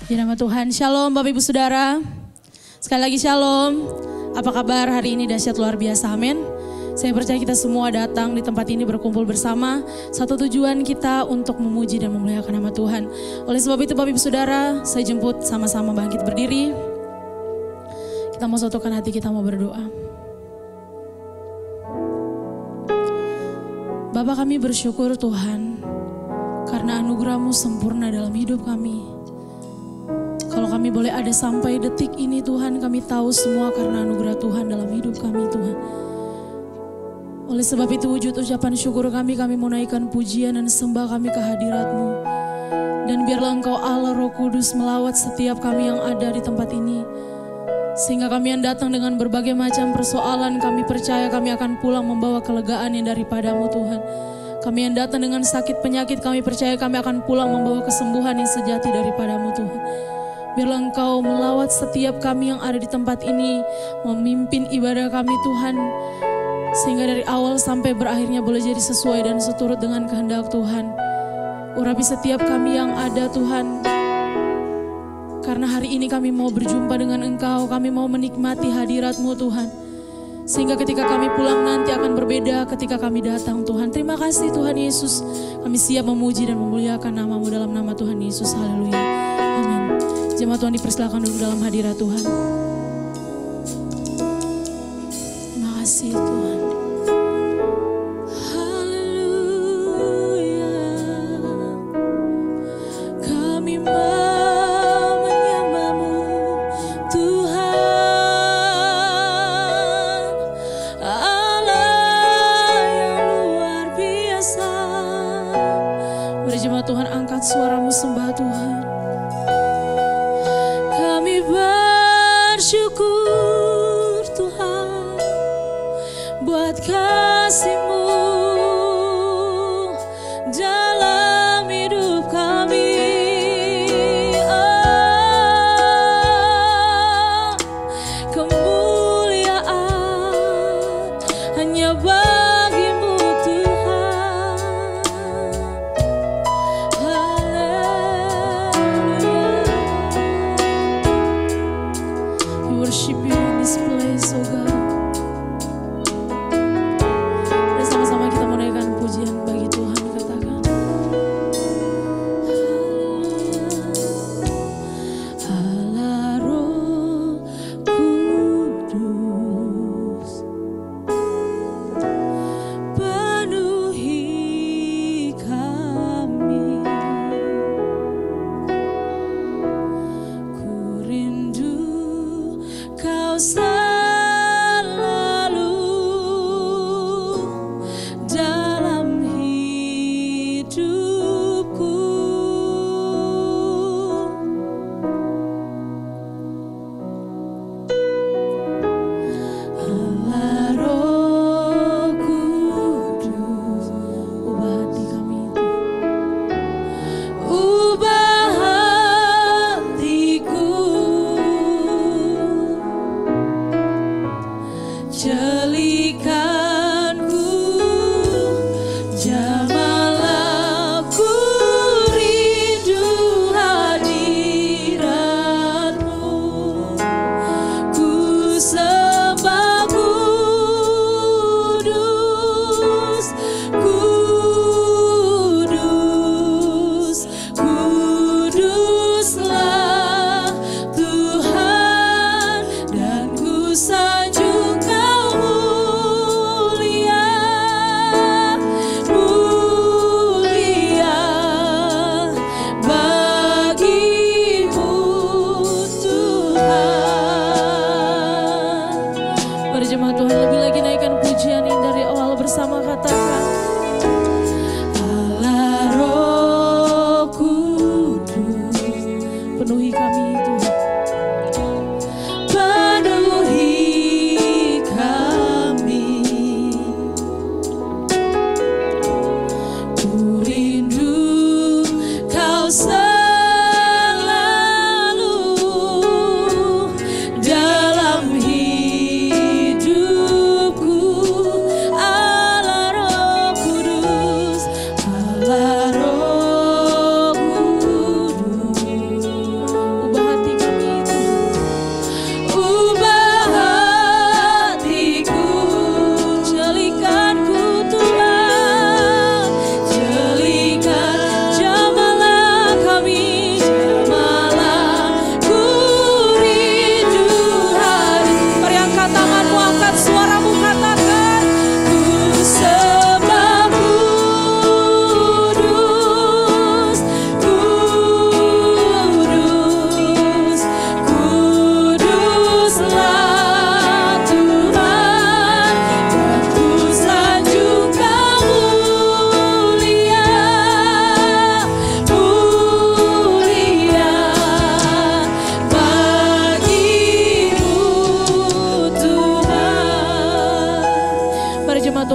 Di nama Tuhan, Shalom Bapak Ibu Saudara. Sekali lagi Shalom. Apa kabar hari ini? Dahsyat luar biasa, amin. Saya percaya kita semua datang di tempat ini berkumpul bersama. Satu tujuan kita untuk memuji dan memuliakan nama Tuhan. Oleh sebab itu Bapak Ibu Saudara, saya jemput sama-sama bangkit berdiri. Kita mau satukan hati, kita mau berdoa. Bapa, kami bersyukur Tuhan, karena anugerah-Mu sempurna dalam hidup kami. Kalau kami boleh ada sampai detik ini Tuhan, kami tahu semua karena anugerah Tuhan dalam hidup kami Tuhan. Oleh sebab itu wujud ucapan syukur kami mau naikkan pujian dan sembah kami ke hadirat-Mu. Dan biarlah Engkau Allah Roh Kudus melawat setiap kami yang ada di tempat ini. Sehingga kami yang datang dengan berbagai macam persoalan, kami percaya kami akan pulang membawa kelegaan yang daripada-Mu Tuhan. Kami yang datang dengan sakit penyakit, kami percaya kami akan pulang membawa kesembuhan yang sejati daripada-Mu Tuhan. Biarlah Engkau melawat setiap kami yang ada di tempat ini, memimpin ibadah kami Tuhan, sehingga dari awal sampai berakhirnya boleh jadi sesuai dan seturut dengan kehendak Tuhan. Urapi setiap kami yang ada Tuhan, karena hari ini kami mau berjumpa dengan Engkau, kami mau menikmati hadirat-Mu Tuhan. Sehingga ketika kami pulang nanti akan berbeda ketika kami datang Tuhan. Terima kasih Tuhan Yesus, kami siap memuji dan memuliakan nama-Mu dalam nama Tuhan Yesus. Haleluya. Amin. Jemaat Tuhan dipersilakan duduk dalam hadirat Tuhan. Terima kasih Tuhan. Haleluya. Kami menyembah-Mu Tuhan, Allah yang luar biasa. Mari jemaat Tuhan angkat suaramu sembah Tuhan. Bersyukur Tuhan buat kasih-Mu dalam hidup kami. Kemuliaan hanya bagi-Mu Tuhan. Worship you in this place, oh God. Mari sama-sama kita menaikkan pujian bagi Tuhan, katakan Allah Roh Kudus, penuhi kami. Ku rindu Kau selalu dalam hidupku. Allah Roh Kudus, ubah hati kami itu, ubah hatiku. Jelikanku, jamalah ku rindu hadirat-Mu. Ku sembah kudus, kudus, kuduslah Tuhan, dan ku sanjung Jemaat Tuhan lebih lagi naikkan pujian ini dari awal bersama, katakan Allah Roh Kudus, penuhi kami Tuhan, penuhi kami. Ku rindu Kau selalu dalam hidupku, Allah Roh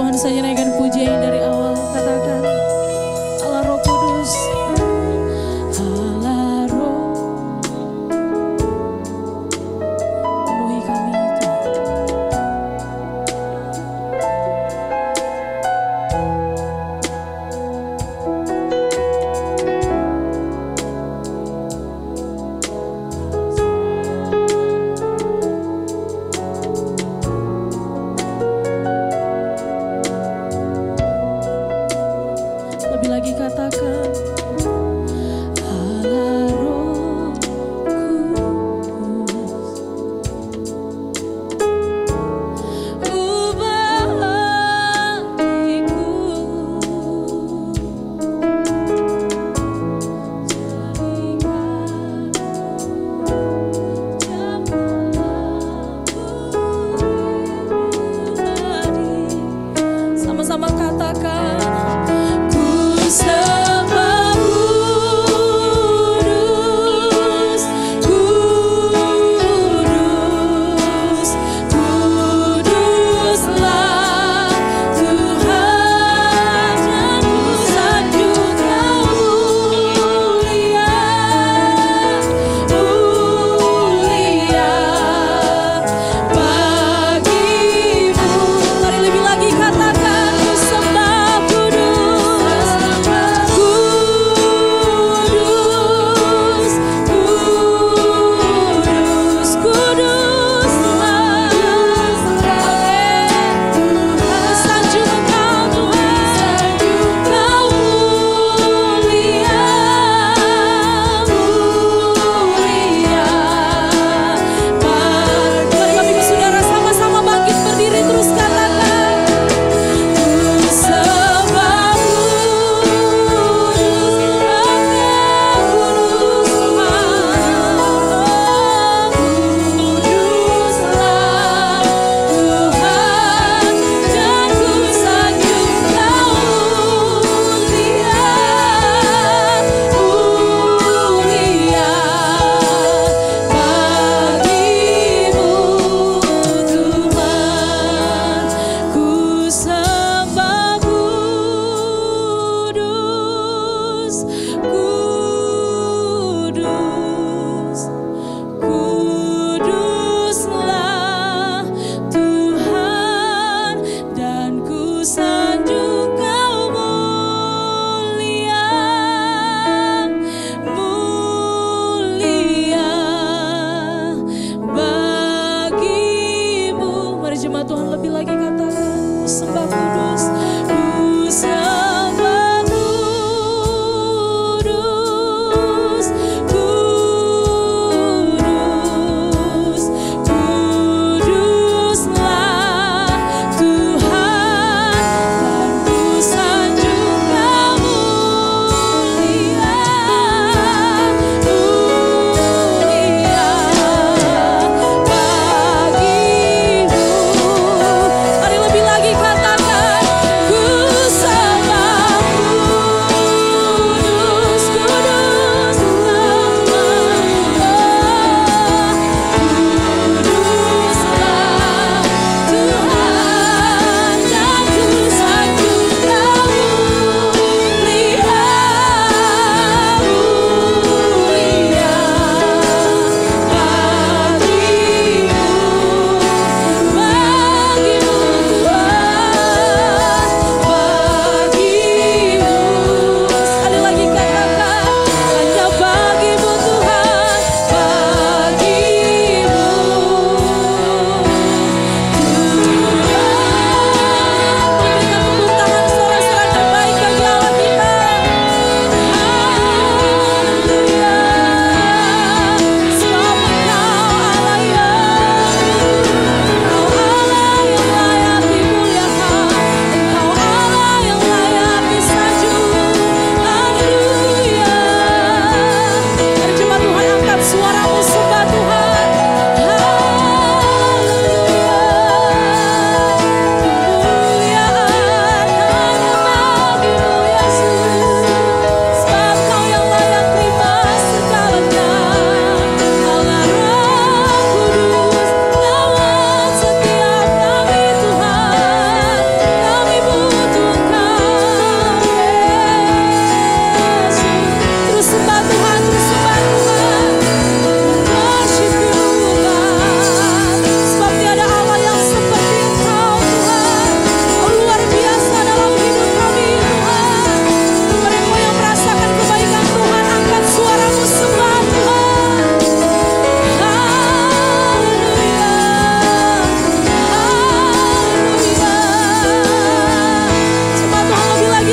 Tuhan saja naikkan pujian dari awal. Katakan Allah Roh Kudus, Allah Roh, penuhi kami Tuhan. Lebih lagi katakan Allah Roh Kudus, ubah hatiku jadikan pribadi. Sama-sama katakan sembah kudus, kudus, kuduslah Tuhan dan pusanjung Kau mulia, mulia bagimu. Mari lebih lagi katakan ku sembah kudus.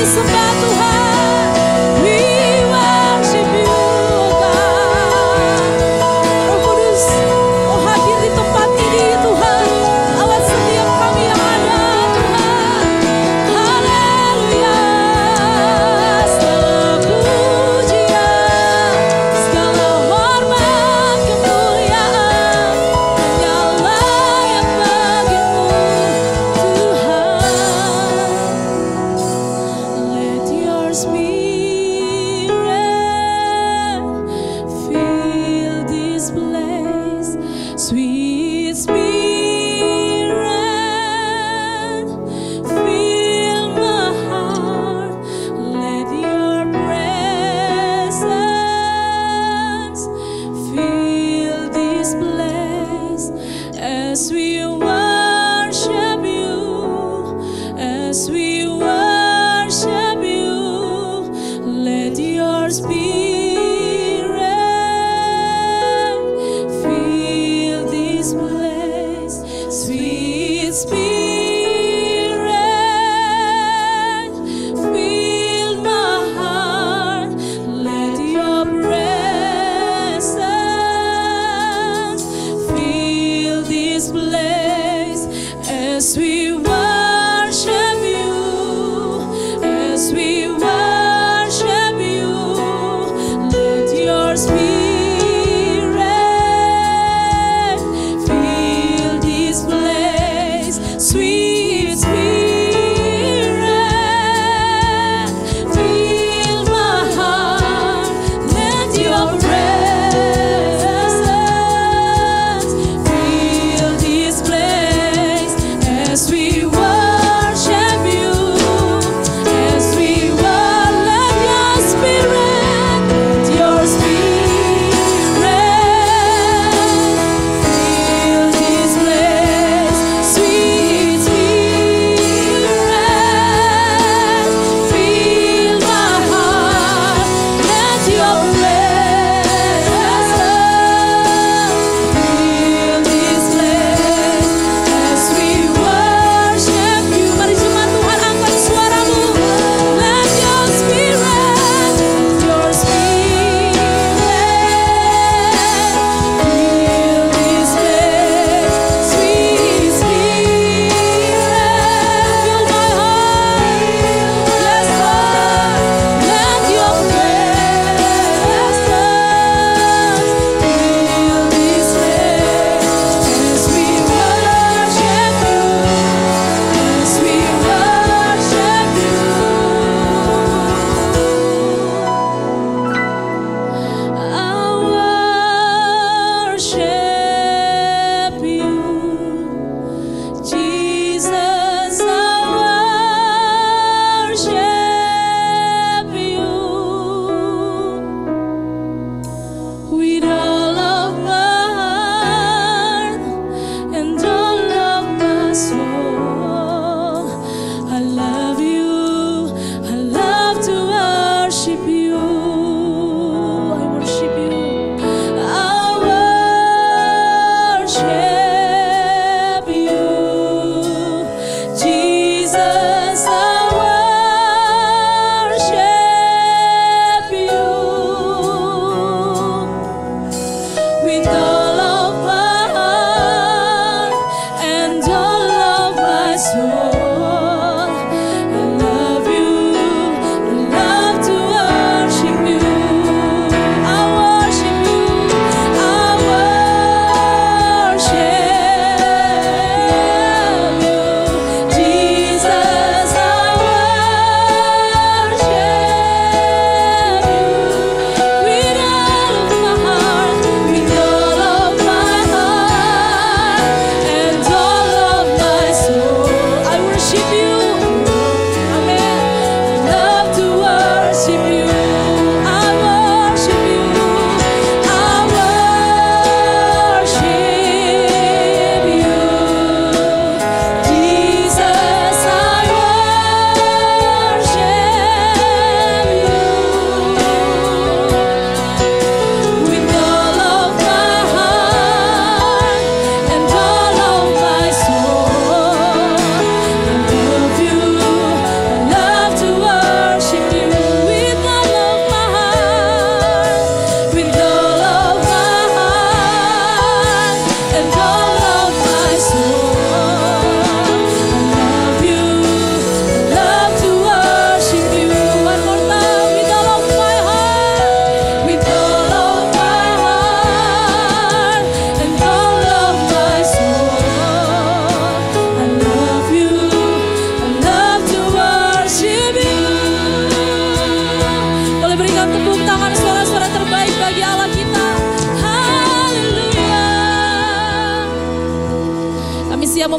disembah Tuhan. We worship you, oh God. Roh Kudus, oh hadir di tempat ini Tuhan, lewat setiap kami yang ada Tuhan. Haleluya. Segala pujian, segala hormat, kemuliaan hanya layak bagimu Tuhan. Let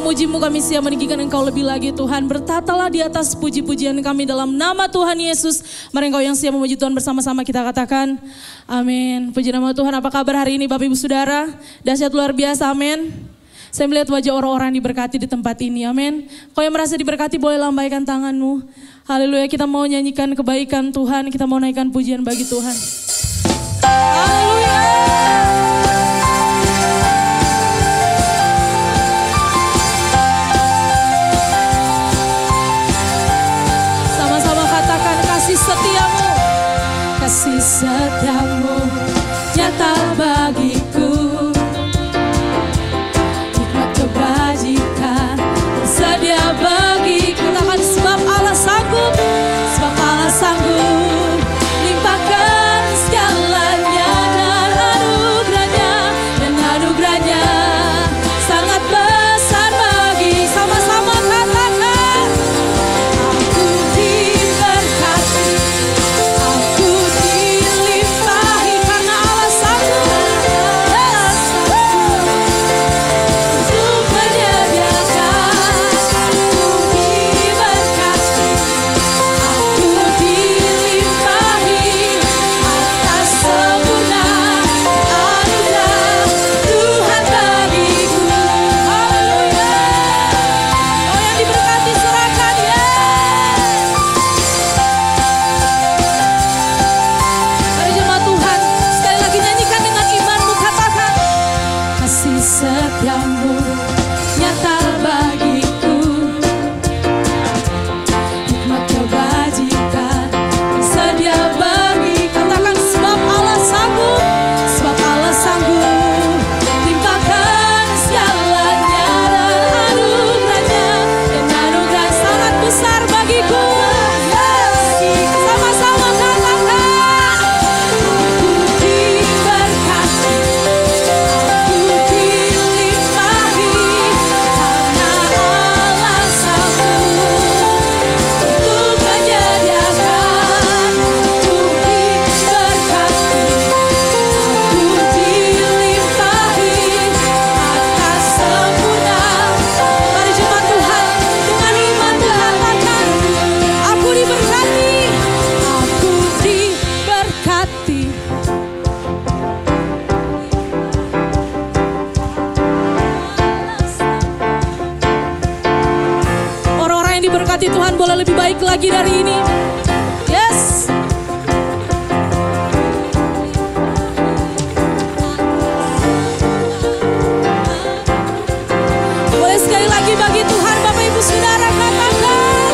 memuji-Mu, kami siap meninggikan Engkau lebih lagi Tuhan. Bertatalah di atas puji-pujian kami dalam nama Tuhan Yesus. Mari Engkau yang siap memuji Tuhan bersama-sama kita katakan amin. Puji nama Tuhan. Apa kabar hari ini Bapak Ibu Saudara? Dahsyat luar biasa, amin. Saya melihat wajah orang-orang diberkati di tempat ini, amin. Kau yang merasa diberkati boleh lambaikan tanganmu. Haleluya, kita mau nyanyikan kebaikan Tuhan, kita mau naikkan pujian bagi Tuhan. Haleluya. Sama-sama katakan kasih setiamu. Kasih setiamu nyata bagiku. Hikmat kebajikan tersedia bagiku. Katakan sebab Allah sanggup, sebab Allah sanggup limpahkan segalanya dan anugerahnya sangat besar bagi. Sama-sama katakan aku diberkati, aku dilimpahi karena Allah sanggup untuk menyediakan. Aku diberkati, aku dilimpahi atas sempurna anugerah Tuhan bagiku. Haleluya. Kau yang diberkati serahkan ya. Mari jemaat Tuhan, sekali lagi nyanyikan dengan imanmu, katakan kasih setiamu nyata bagiku. Hikmat kebajikan tersedia bagi. Katakan sebab Allah sanggup, sebab Allah sanggup limpahkan segalanya dan anugerah sangat besar bagiku. Sama-sama katakan aku diberkati, aku dilimpahi karena Allah sanggup untuk menyediakan. Aku diberkati, aku dilimpahi atas sempurna. Mari jemaat Tuhan, dengan iman katakan aku diberkati, aku diberkati. Orang-orang yang diberkati Tuhan boleh lebih baik lagi dari ini. Yes. Boleh sekali lagi bagi Tuhan Bapak Ibu Saudara katakan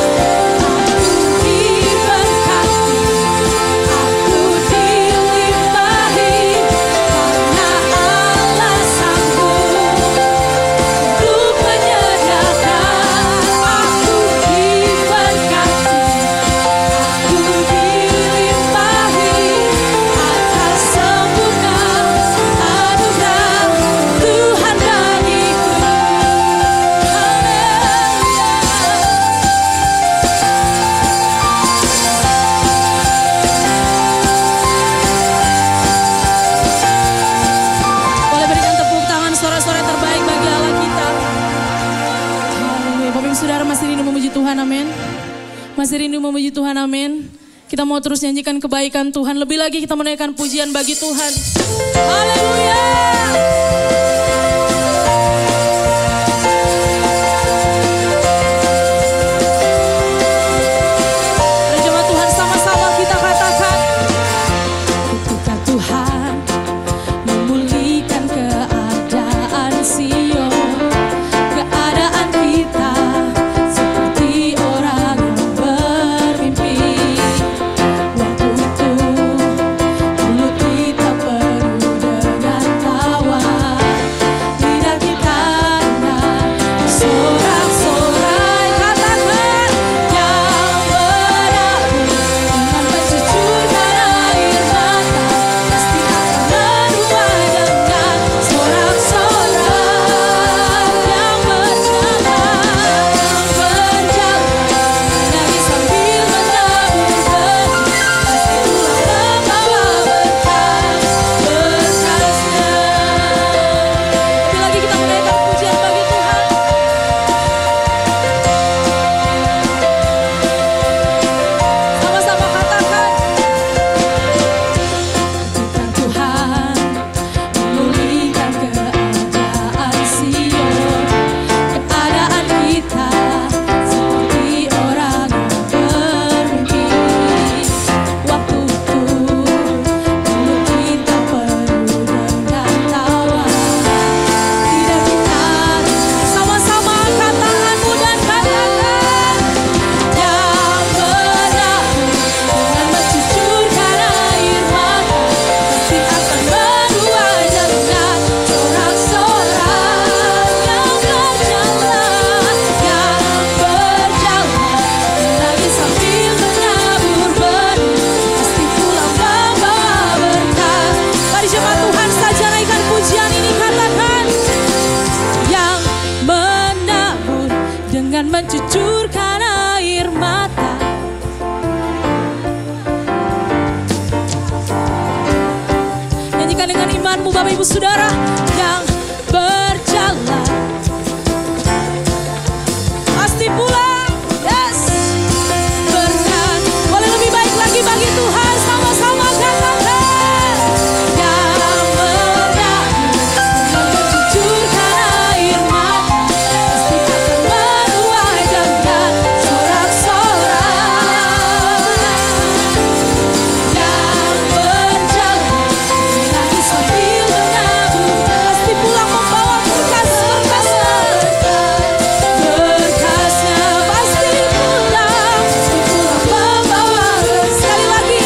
aku diberkati, aku dilimpahi karena Allah sanggup untuk menyediakan. Aku diberkati, aku dilimpahi atas sempurna anugerah Tuhan bagiku. Boleh berikan tepuk tangan sorak-sorai terbaik bagi Allah kita. Haleluya. Bapak Ibu Saudara masih rindu memuji Tuhan, amin. Masih rindu memuji Tuhan, amin. Kita mau terus nyanyikan kebaikan Tuhan. Lebih lagi kita menaikkan pujian bagi Tuhan. Haleluya. Mari jemaat Tuhan sama-sama kita katakan ketika Tuhan memulihkan keadaan Sion, keadaan kita seperti orang yang bermimpi. Waktu itu mulut kita penuh dengan tawa. imanmu Bapak Ibu Saudara yang berjalan. Pasti pulang, yes. Berkat, boleh lebih baik lagi bagi Tuhan, sama-sama katakan. Yang bernyanyi, mencucurkan air mata, pasti akan menuai dengan sorak-sorai. Yang berjalan, menangis sambil menabur, pasti pulang membawa berkas-berkasnya. Berkasnya pasti pulang membawa. Sekali lagi,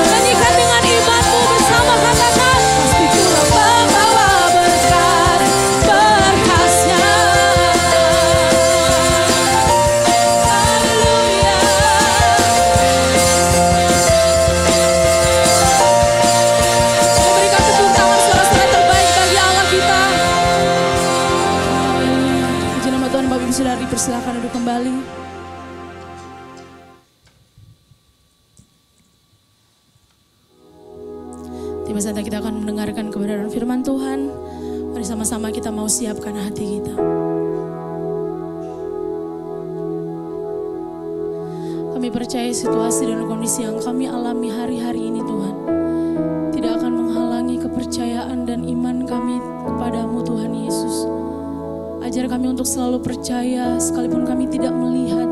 nyanyikan dengan imanmu bersama, katakan pasti pulang membawa berkasnya. Haleluya. Berikan tepuk tangan sorak-sorai terbaik bagi Allah kita. Puji nama Tuhan. Bapak Ibu Saudara dipersilakan duduk kembali. Tiba saatnya kita akan mendengarkan kebenaran firman Tuhan. Mari sama-sama kita mau siapkan hati kita. Kami percaya situasi dan kondisi yang kami alami hari-hari ini Tuhan tidak akan menghalangi kepercayaan dan iman kami kepadamu Tuhan Yesus. Ajar kami untuk selalu percaya sekalipun kami tidak melihat.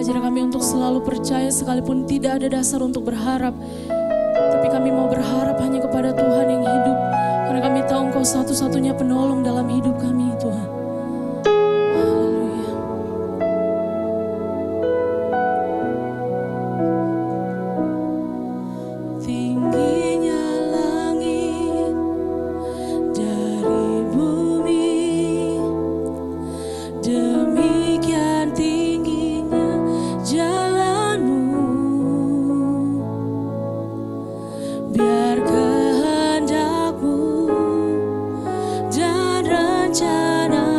Ajar kami untuk selalu percaya sekalipun tidak ada dasar untuk berharap. Tapi kami mau berharap hanya kepada Tuhan yang hidup. Karena kami tahu Engkau satu-satunya penolong dalam hidup kami Tuhan. Haleluya. Tingginya langit dari bumi, demikian tingginya jalanmu. Biar kehendakmu dan rencana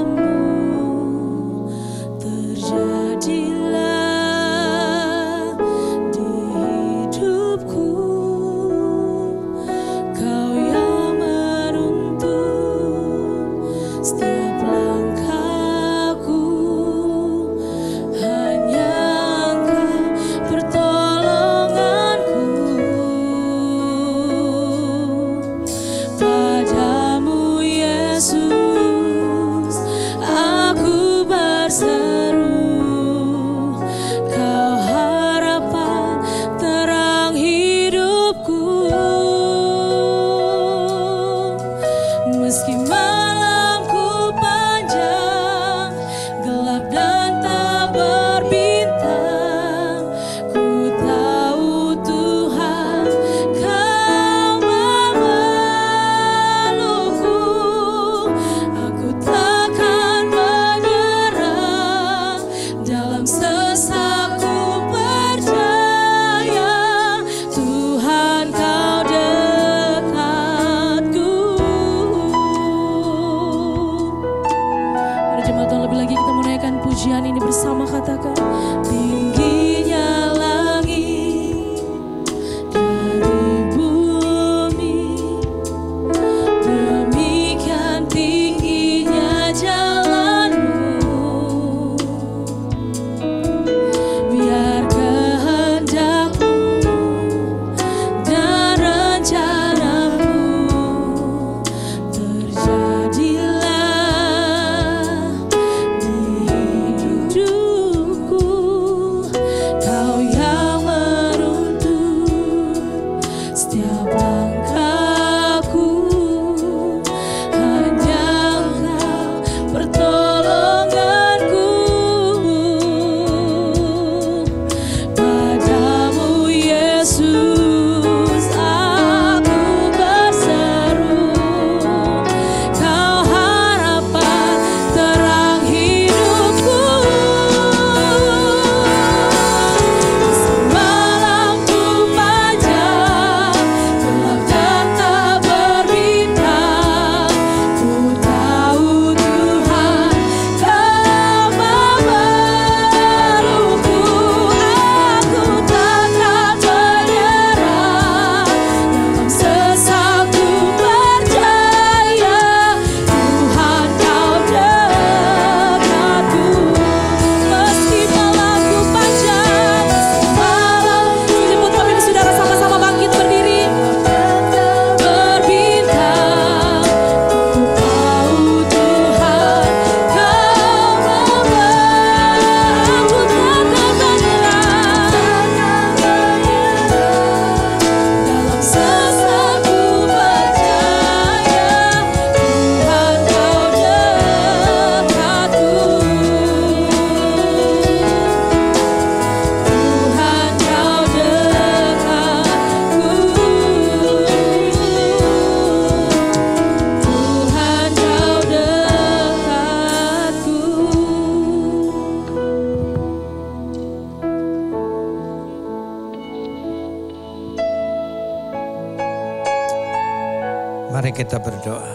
Mari kita berdoa.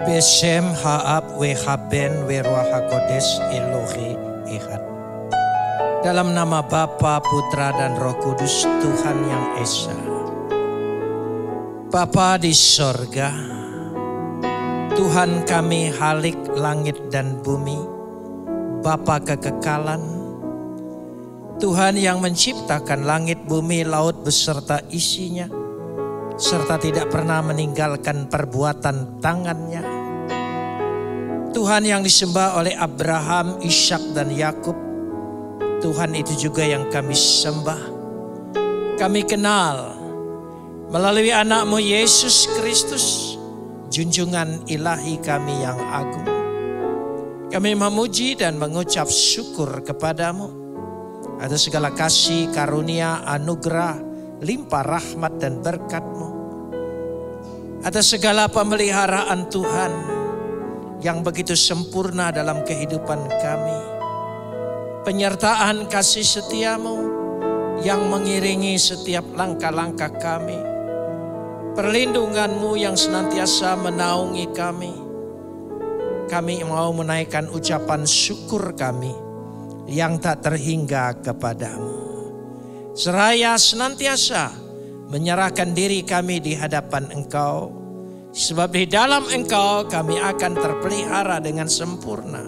Beshem ha'ab we haben we ruach hakodesh Elohe Ehad. Dalam nama Bapa, Putra dan Roh Kudus, Tuhan yang Esa. Bapa di sorga, Tuhan kami Halik langit dan bumi, Bapa kekekalan, Tuhan yang menciptakan langit, bumi, laut beserta isinya, serta tidak pernah meninggalkan perbuatan tangannya. Tuhan yang disembah oleh Abraham, Ishak dan Yakub, Tuhan itu juga yang kami sembah. Kami kenal melalui anak-Mu Yesus Kristus, junjungan ilahi kami yang agung. Kami memuji dan mengucap syukur kepada-Mu atas segala kasih, karunia, anugerah, limpah rahmat dan berkat-Mu, atas segala pemeliharaan Tuhan yang begitu sempurna dalam kehidupan kami. Penyertaan kasih setia-Mu yang mengiringi setiap langkah-langkah kami. Perlindungan-Mu yang senantiasa menaungi kami. Kami mau menaikkan ucapan syukur kami yang tak terhingga kepada-Mu. Seraya senantiasa menyerahkan diri kami di hadapan Engkau. Sebab di dalam Engkau kami akan terpelihara dengan sempurna.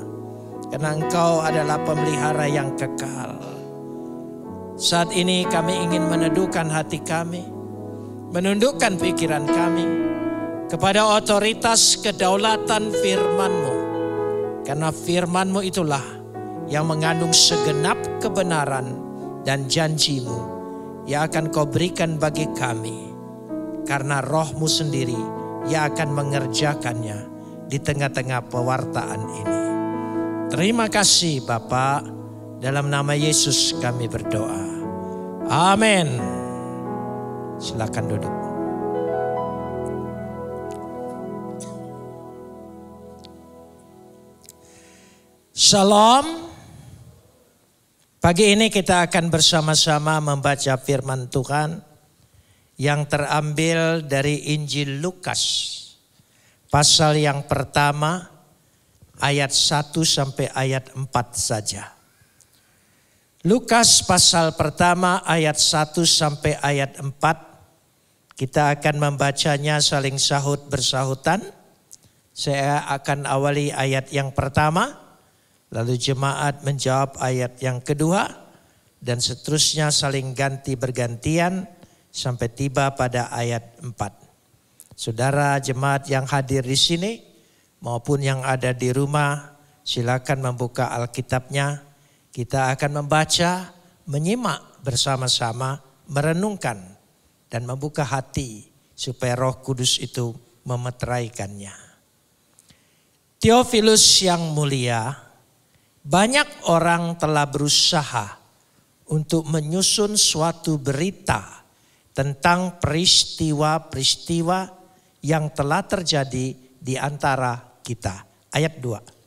Karena Engkau adalah pemelihara yang kekal. Saat ini kami ingin meneduhkan hati kami, menundukkan pikiran kami kepada otoritas kedaulatan firman-Mu. Karena firman-Mu itulah yang mengandung segenap kebenaran dan janji-Mu yang akan Kau berikan bagi kami. Karena Roh-Mu sendiri yang akan mengerjakannya di tengah-tengah pewartaan ini. Terima kasih Bapa, dalam nama Yesus kami berdoa. Amin. Silakan duduk. Shalom. Pagi ini kita akan bersama-sama membaca firman Tuhan yang terambil dari Injil Lukas. Pasal yang pertama, ayat 1 sampai ayat 4 saja. Lukas pasal pertama ayat 1 sampai ayat 4. Kita akan membacanya saling sahut bersahutan. Saya akan awali ayat yang pertama, lalu jemaat menjawab ayat yang kedua, dan seterusnya saling ganti bergantian sampai tiba pada ayat 4. Saudara jemaat yang hadir di sini maupun yang ada di rumah, silakan membuka Alkitabnya. Kita akan membaca, menyimak bersama-sama, merenungkan dan membuka hati supaya Roh Kudus itu memeteraikannya. Theophilus yang mulia, banyak orang telah berusaha untuk menyusun suatu berita tentang peristiwa-peristiwa yang telah terjadi di antara kita. Ayat 2.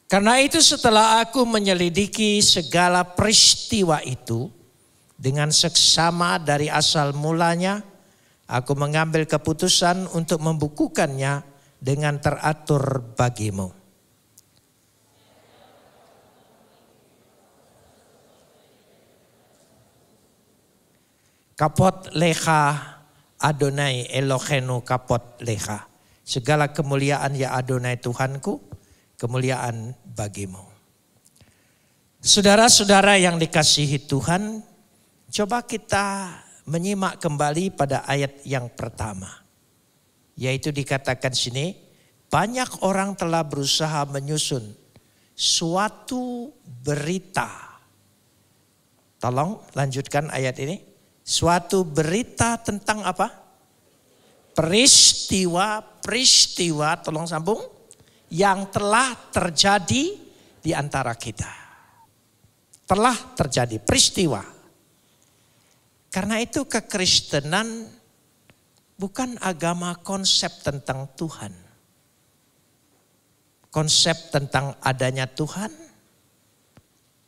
Karena itu setelah aku menyelidiki segala peristiwa itu dengan seksama dari asal mulanya, aku mengambil keputusan untuk membukukannya dengan teratur bagimu. Kapot lecha Adonai Elohenu kapot lecha. Segala kemuliaan ya Adonai Tuhanku, kemuliaan bagimu. Saudara-saudara yang dikasihi Tuhan, coba kita menyimak kembali pada ayat yang pertama. Yaitu dikatakan sini, banyak orang telah berusaha menyusun suatu berita. Tolong lanjutkan ayat ini. Suatu berita tentang apa? Peristiwa, tolong sambung, yang telah terjadi di antara kita. Telah terjadi peristiwa. Karena itu kekristenan bukan agama konsep tentang Tuhan. Konsep tentang adanya Tuhan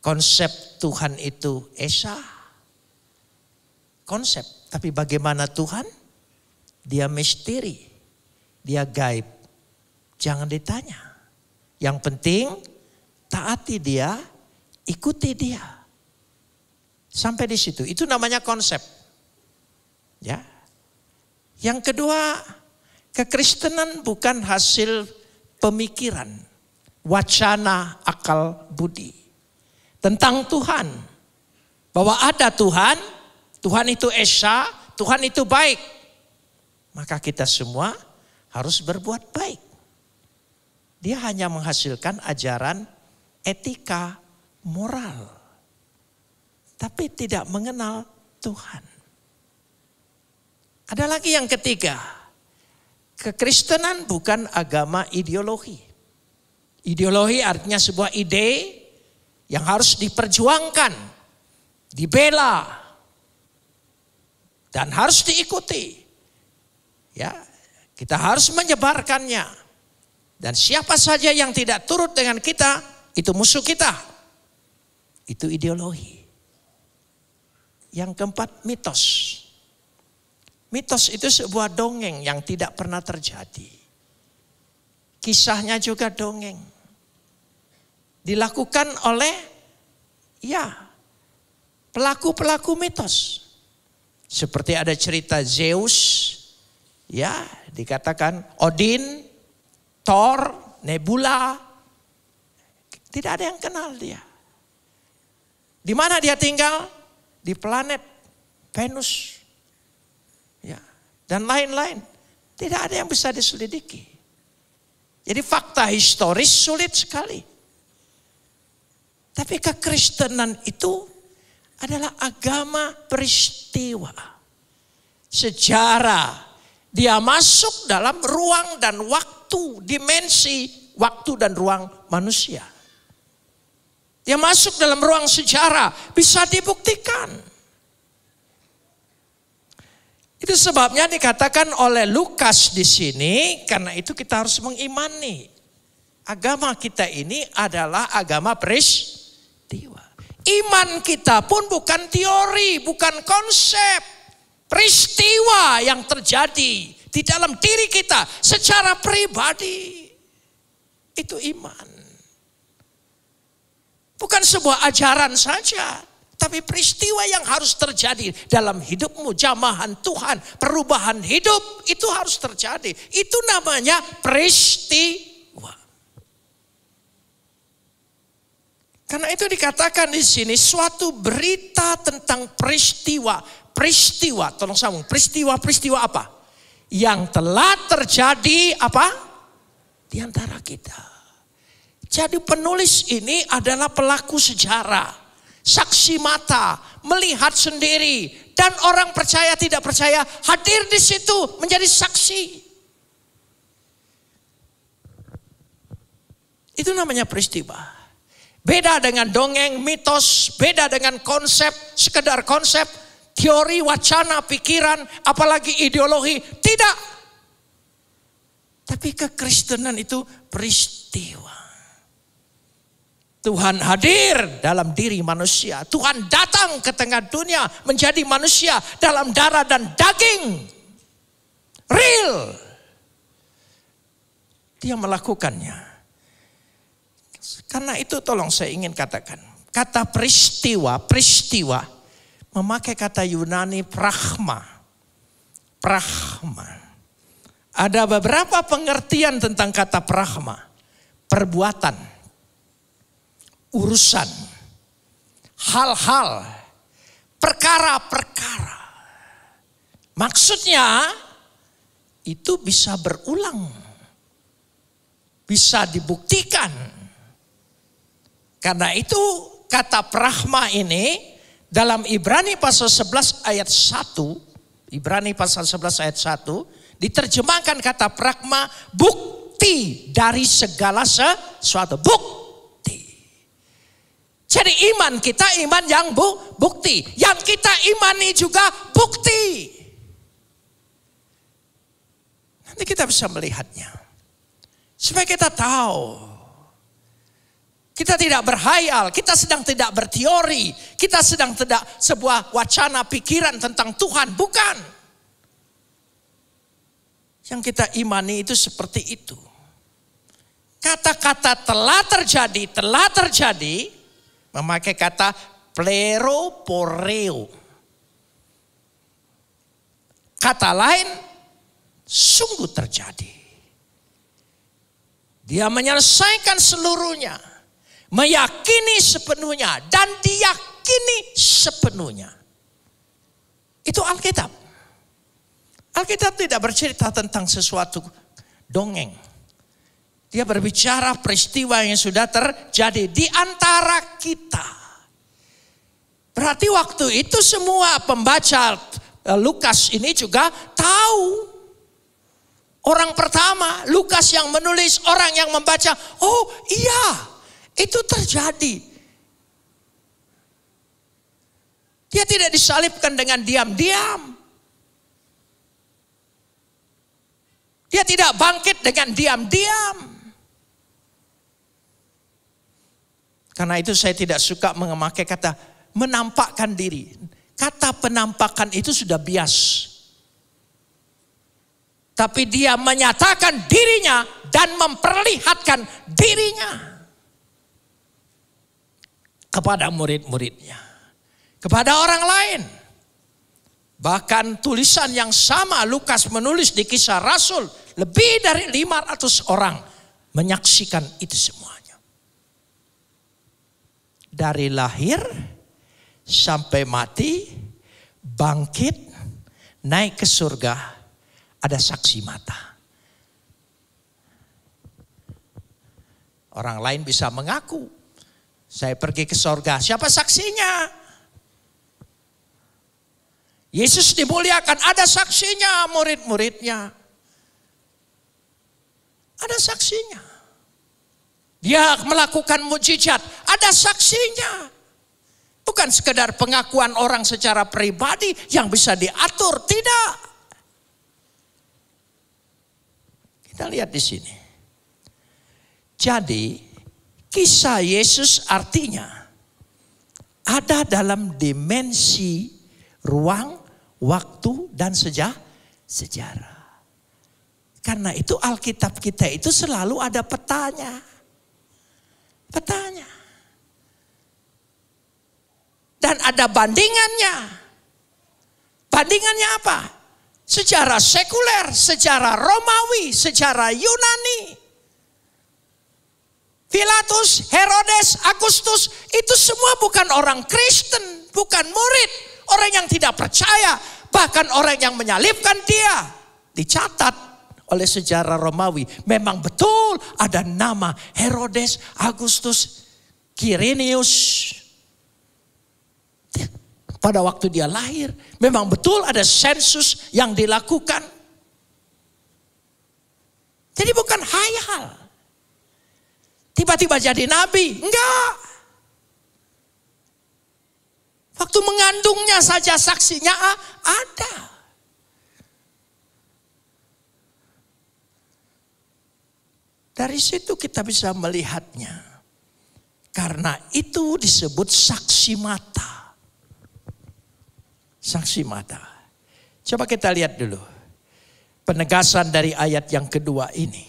konsep Tuhan itu esa. Konsep, tapi bagaimana Tuhan? Dia misteri, dia gaib. Jangan ditanya. Yang penting taati dia, ikuti dia. Sampai di situ, itu namanya konsep. Ya. Yang kedua, kekristenan bukan hasil pemikiran, wacana, akal budi. Tentang Tuhan. Bahwa ada Tuhan, Tuhan itu esa, Tuhan itu baik. Maka kita semua harus berbuat baik. Dia hanya menghasilkan ajaran etika, moral. Tapi tidak mengenal Tuhan. Ada lagi yang ketiga. Kekristenan bukan agama ideologi. Ideologi artinya sebuah ide yang harus diperjuangkan, dibela, dan harus diikuti. Ya, kita harus menyebarkannya. Dan siapa saja yang tidak turut dengan kita, itu musuh kita. Itu ideologi. Yang keempat, mitos. Mitos itu sebuah dongeng yang tidak pernah terjadi. Kisahnya juga dongeng. Dilakukan oleh pelaku-pelaku mitos. Seperti ada cerita Zeus, dikatakan Odin, Thor, Nebula. Tidak ada yang kenal dia. Di mana dia tinggal? Di planet Venus. Dan lain-lain. Tidak ada yang bisa diselidiki. Jadi fakta historis sulit sekali. Tapi kekristenan itu adalah agama peristiwa. Sejarah. Dia masuk dalam ruang dan waktu, dimensi waktu dan ruang manusia. Dia masuk dalam ruang sejarah, bisa dibuktikan. Itu sebabnya dikatakan oleh Lukas di sini, karena itu kita harus mengimani. Agama kita ini adalah agama peristiwa. Iman kita pun bukan teori, bukan konsep. Peristiwa yang terjadi di dalam diri kita secara pribadi. Itu iman. Bukan sebuah ajaran saja. Tapi peristiwa yang harus terjadi dalam hidupmu, jamahan Tuhan, perubahan hidup itu harus terjadi. Itu namanya peristiwa. Karena itu dikatakan di sini suatu berita tentang peristiwa. Peristiwa, tolong sambung. Peristiwa apa? Yang telah terjadi apa? Di antara kita. Jadi penulis ini adalah pelaku sejarah. Saksi mata, melihat sendiri. Dan orang percaya tidak percaya hadir di situ menjadi saksi. Itu namanya peristiwa. Beda dengan dongeng, mitos, beda dengan konsep, sekedar konsep, teori, wacana, pikiran, apalagi ideologi. Tidak. Tapi kekristenan itu peristiwa. Tuhan hadir dalam diri manusia. Tuhan datang ke tengah dunia menjadi manusia dalam darah dan daging. Real. Dia melakukannya. Karena itu tolong saya ingin katakan. Kata peristiwa memakai kata Yunani pragma. Pragma. Ada beberapa pengertian tentang kata pragma. Perbuatan. Urusan. Hal-hal. Perkara-perkara. Maksudnya itu bisa berulang. Bisa dibuktikan. Karena itu kata pragma ini dalam Ibrani pasal 11 ayat 1, Ibrani pasal 11 ayat 1, diterjemahkan kata pragma bukti dari segala sesuatu. Bukti. Jadi iman kita iman yang bukti. Yang kita imani juga bukti. Nanti kita bisa melihatnya. Supaya kita tahu Kita tidak berhayal, kita sedang tidak berteori, kita sedang tidak sebuah wacana pikiran tentang Tuhan, bukan. Yang kita imani itu seperti itu. Kata-kata telah terjadi, memakai kata pleroporeo. Kata lain, sungguh terjadi. Dia menyelesaikan seluruhnya, meyakini sepenuhnya, dan diyakini sepenuhnya. Itu Alkitab. Alkitab tidak bercerita tentang sesuatu dongeng. Dia berbicara peristiwa yang sudah terjadi di antara kita. Berarti waktu itu semua pembaca Lukas ini juga tahu. Orang pertama, Lukas yang menulis, orang yang membaca, oh iya, itu terjadi. Dia tidak disalibkan dengan diam-diam. Dia tidak bangkit dengan diam-diam. Karena itu saya tidak suka memakai kata menampakkan diri. Kata penampakan itu sudah bias. Tapi dia menyatakan dirinya dan memperlihatkan dirinya kepada murid-muridnya, kepada orang lain. Bahkan tulisan yang sama Lukas menulis di Kisah Rasul, lebih dari 500 orang menyaksikan itu semuanya. Dari lahir sampai mati, bangkit, naik ke surga, ada saksi mata. Orang lain bisa mengaku, saya pergi ke surga, siapa saksinya? Yesus dimuliakan, ada saksinya, murid-muridnya. Ada saksinya. Dia melakukan mujizat, ada saksinya. Bukan sekedar pengakuan orang secara pribadi yang bisa diatur, tidak. Kita lihat di sini. Jadi, kisah Yesus artinya ada dalam dimensi ruang, waktu, dan sejarah. Karena itu Alkitab kita itu selalu ada petanya. Dan ada bandingannya. Bandingannya apa? Sejarah sekuler, sejarah Romawi, sejarah Yunani. Pilatus, Herodes, Agustus, itu semua bukan orang Kristen, bukan murid. Orang yang tidak percaya, bahkan orang yang menyalibkan dia. Dicatat oleh sejarah Romawi. Memang betul ada nama Herodes, Agustus, Quirinius. Pada waktu dia lahir, memang betul ada sensus yang dilakukan. Jadi bukan hayal. Tiba-tiba jadi nabi, enggak. Waktu mengandungnya saja saksinya ada. Dari situ kita bisa melihatnya. Karena itu disebut saksi mata. Saksi mata. Coba kita lihat dulu. Penegasan dari ayat yang kedua ini.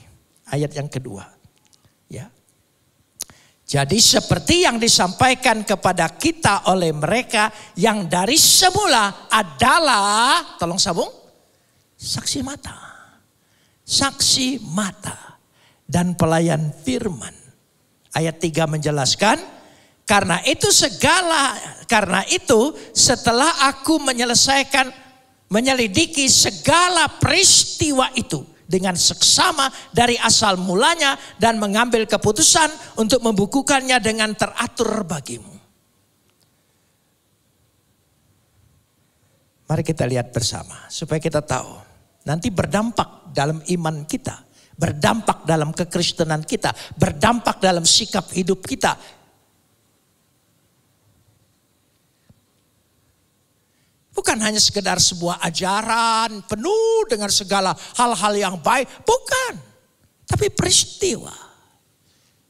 Ayat yang kedua. Ya. Jadi seperti yang disampaikan kepada kita oleh mereka yang dari semula adalah, tolong sambung, saksi mata. Saksi mata. Dan pelayan firman. Ayat 3 menjelaskan, karena itu setelah aku menyelidiki segala peristiwa itu dengan seksama dari asal mulanya dan mengambil keputusan untuk membukukannya dengan teratur bagimu. Mari kita lihat bersama supaya kita tahu nanti berdampak dalam iman kita. Berdampak dalam kekristenan kita. Berdampak dalam sikap hidup kita. Bukan hanya sekedar sebuah ajaran penuh dengan segala hal-hal yang baik. Bukan. Tapi peristiwa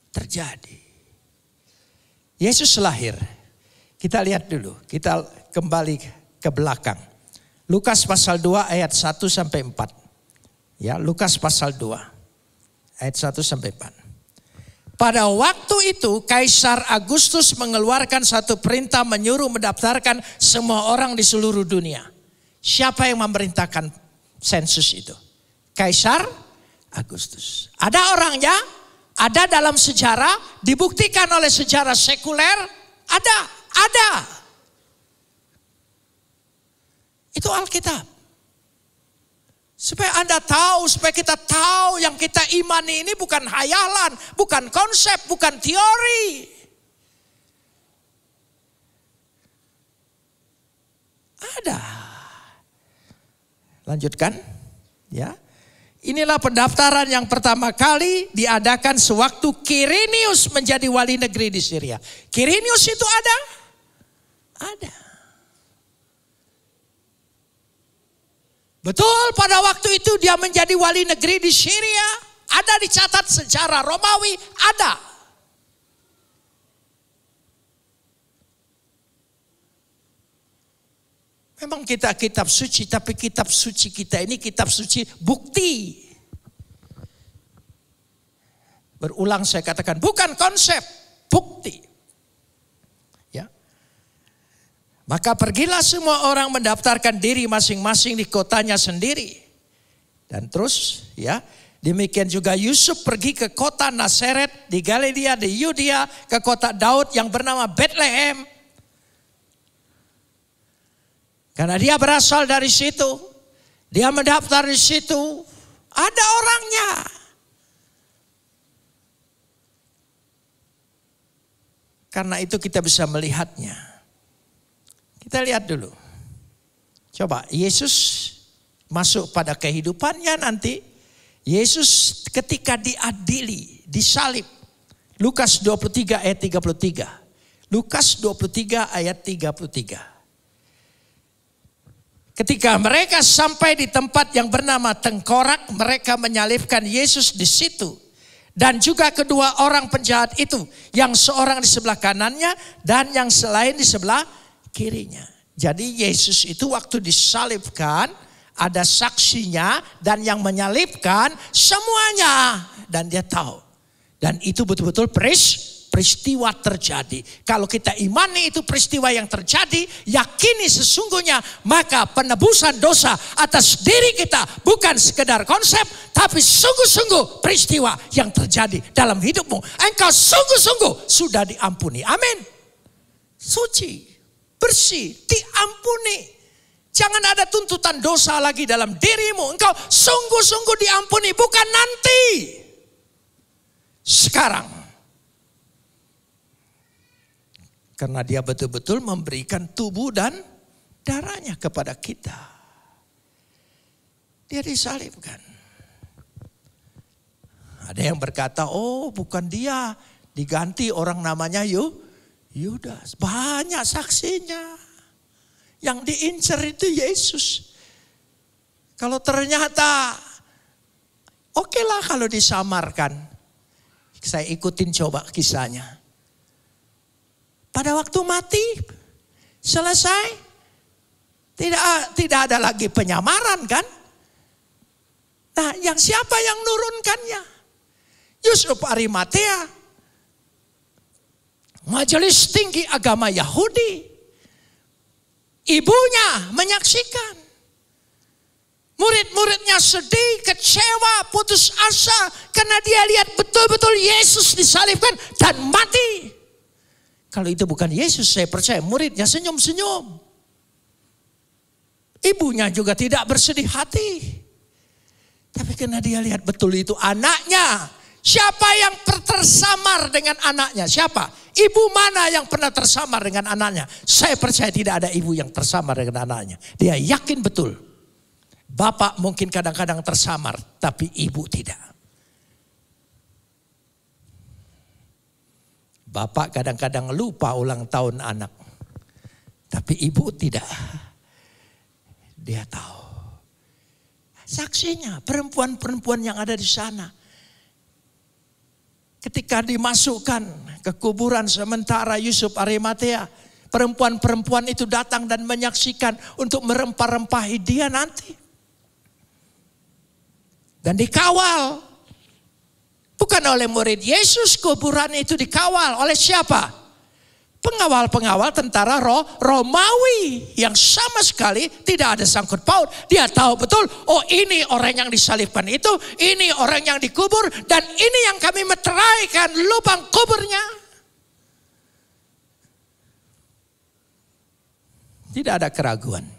terjadi. Yesus lahir. Kita lihat dulu, kita kembali ke belakang. Lukas pasal 2 ayat 1 sampai 4. Ya, Lukas pasal 2 ayat 1 sampai 4. Pada waktu itu Kaisar Agustus mengeluarkan satu perintah menyuruh mendaftarkan semua orang di seluruh dunia. Siapa yang memerintahkan sensus itu? Kaisar Agustus. Ada orangnya, ada dalam sejarah, dibuktikan oleh sejarah sekuler, ada. Itu Alkitab. Supaya Anda tahu, supaya kita tahu yang kita imani ini bukan hayalan, bukan konsep, bukan teori. Ada. Lanjutkan, ya. Inilah pendaftaran yang pertama kali diadakan sewaktu Quirinius menjadi wali negeri di Syria. Quirinius itu ada? Ada. Betul, pada waktu itu dia menjadi wali negeri di Syria. Ada dicatat sejarah Romawi, ada. Memang kita kitab suci, tapi kitab suci kita ini kitab suci bukti. Berulang saya katakan, bukan konsep, bukti. Ya. Maka pergilah semua orang mendaftarkan diri masing-masing di kotanya sendiri. Dan terus ya, demikian juga Yusuf pergi ke kota Nazaret di Galilea, di Yudea, ke kota Daud yang bernama Bethlehem. Karena dia berasal dari situ, dia mendaftar di situ, ada orangnya. Karena itu kita bisa melihatnya. Kita lihat dulu. Coba Yesus masuk pada kehidupannya nanti. Yesus ketika diadili, disalib. Lukas 23 ayat 33. Lukas 23 ayat 33. Ketika mereka sampai di tempat yang bernama Tengkorak, mereka menyalibkan Yesus di situ. Dan juga kedua orang penjahat itu, yang seorang di sebelah kanannya dan yang selain di sebelah kirinya. Jadi Yesus itu waktu disalibkan, ada saksinya dan yang menyalibkan semuanya. Dan dia tahu. Dan itu betul-betul peristiwa terjadi. Kalau kita imani itu peristiwa yang terjadi, yakini sesungguhnya, maka penebusan dosa atas diri kita bukan sekedar konsep, tapi sungguh-sungguh peristiwa yang terjadi dalam hidupmu. Engkau sungguh-sungguh sudah diampuni. Amin. Suci, bersih, diampuni. Jangan ada tuntutan dosa lagi dalam dirimu. Engkau sungguh-sungguh diampuni, bukan nanti. Sekarang. Karena dia betul-betul memberikan tubuh dan darahnya kepada kita. Dia disalibkan. Ada yang berkata, oh bukan dia, diganti orang namanya Yudas. Banyak saksinya. Yang diincar itu Yesus. Kalau ternyata, okelah kalau disamarkan. Saya ikutin coba kisahnya. Pada waktu mati, selesai, tidak ada lagi penyamaran kan? Nah, yang siapa yang nurunkannya? Yusuf Arimatea, majelis tinggi agama Yahudi, ibunya menyaksikan. Murid-muridnya sedih, kecewa, putus asa, karena dia lihat betul-betul Yesus disalibkan dan mati. Kalau itu bukan Yesus, saya percaya muridnya senyum-senyum. Ibunya juga tidak bersedih hati. Tapi karena dia lihat betul itu anaknya. Siapa yang tersamar dengan anaknya? Siapa? Ibu mana yang pernah tersamar dengan anaknya? Saya percaya tidak ada ibu yang tersamar dengan anaknya. Dia yakin betul. Bapak mungkin kadang-kadang tersamar, tapi ibu tidak. Bapak kadang-kadang lupa ulang tahun anak. Tapi ibu tidak. Dia tahu. Saksinya perempuan-perempuan yang ada di sana. ketika dimasukkan ke kuburan sementara Yusuf Arimatea, perempuan-perempuan itu datang dan menyaksikan untuk merempah-rempahi dia nanti. Dan dikawal. Bukan oleh murid Yesus, kuburan itu dikawal oleh siapa? Pengawal-pengawal tentara Romawi yang sama sekali tidak ada sangkut paut. Dia tahu betul, oh ini orang yang disalibkan itu, ini orang yang dikubur, dan ini yang kami meteraikan lubang kuburnya. Tidak ada keraguan.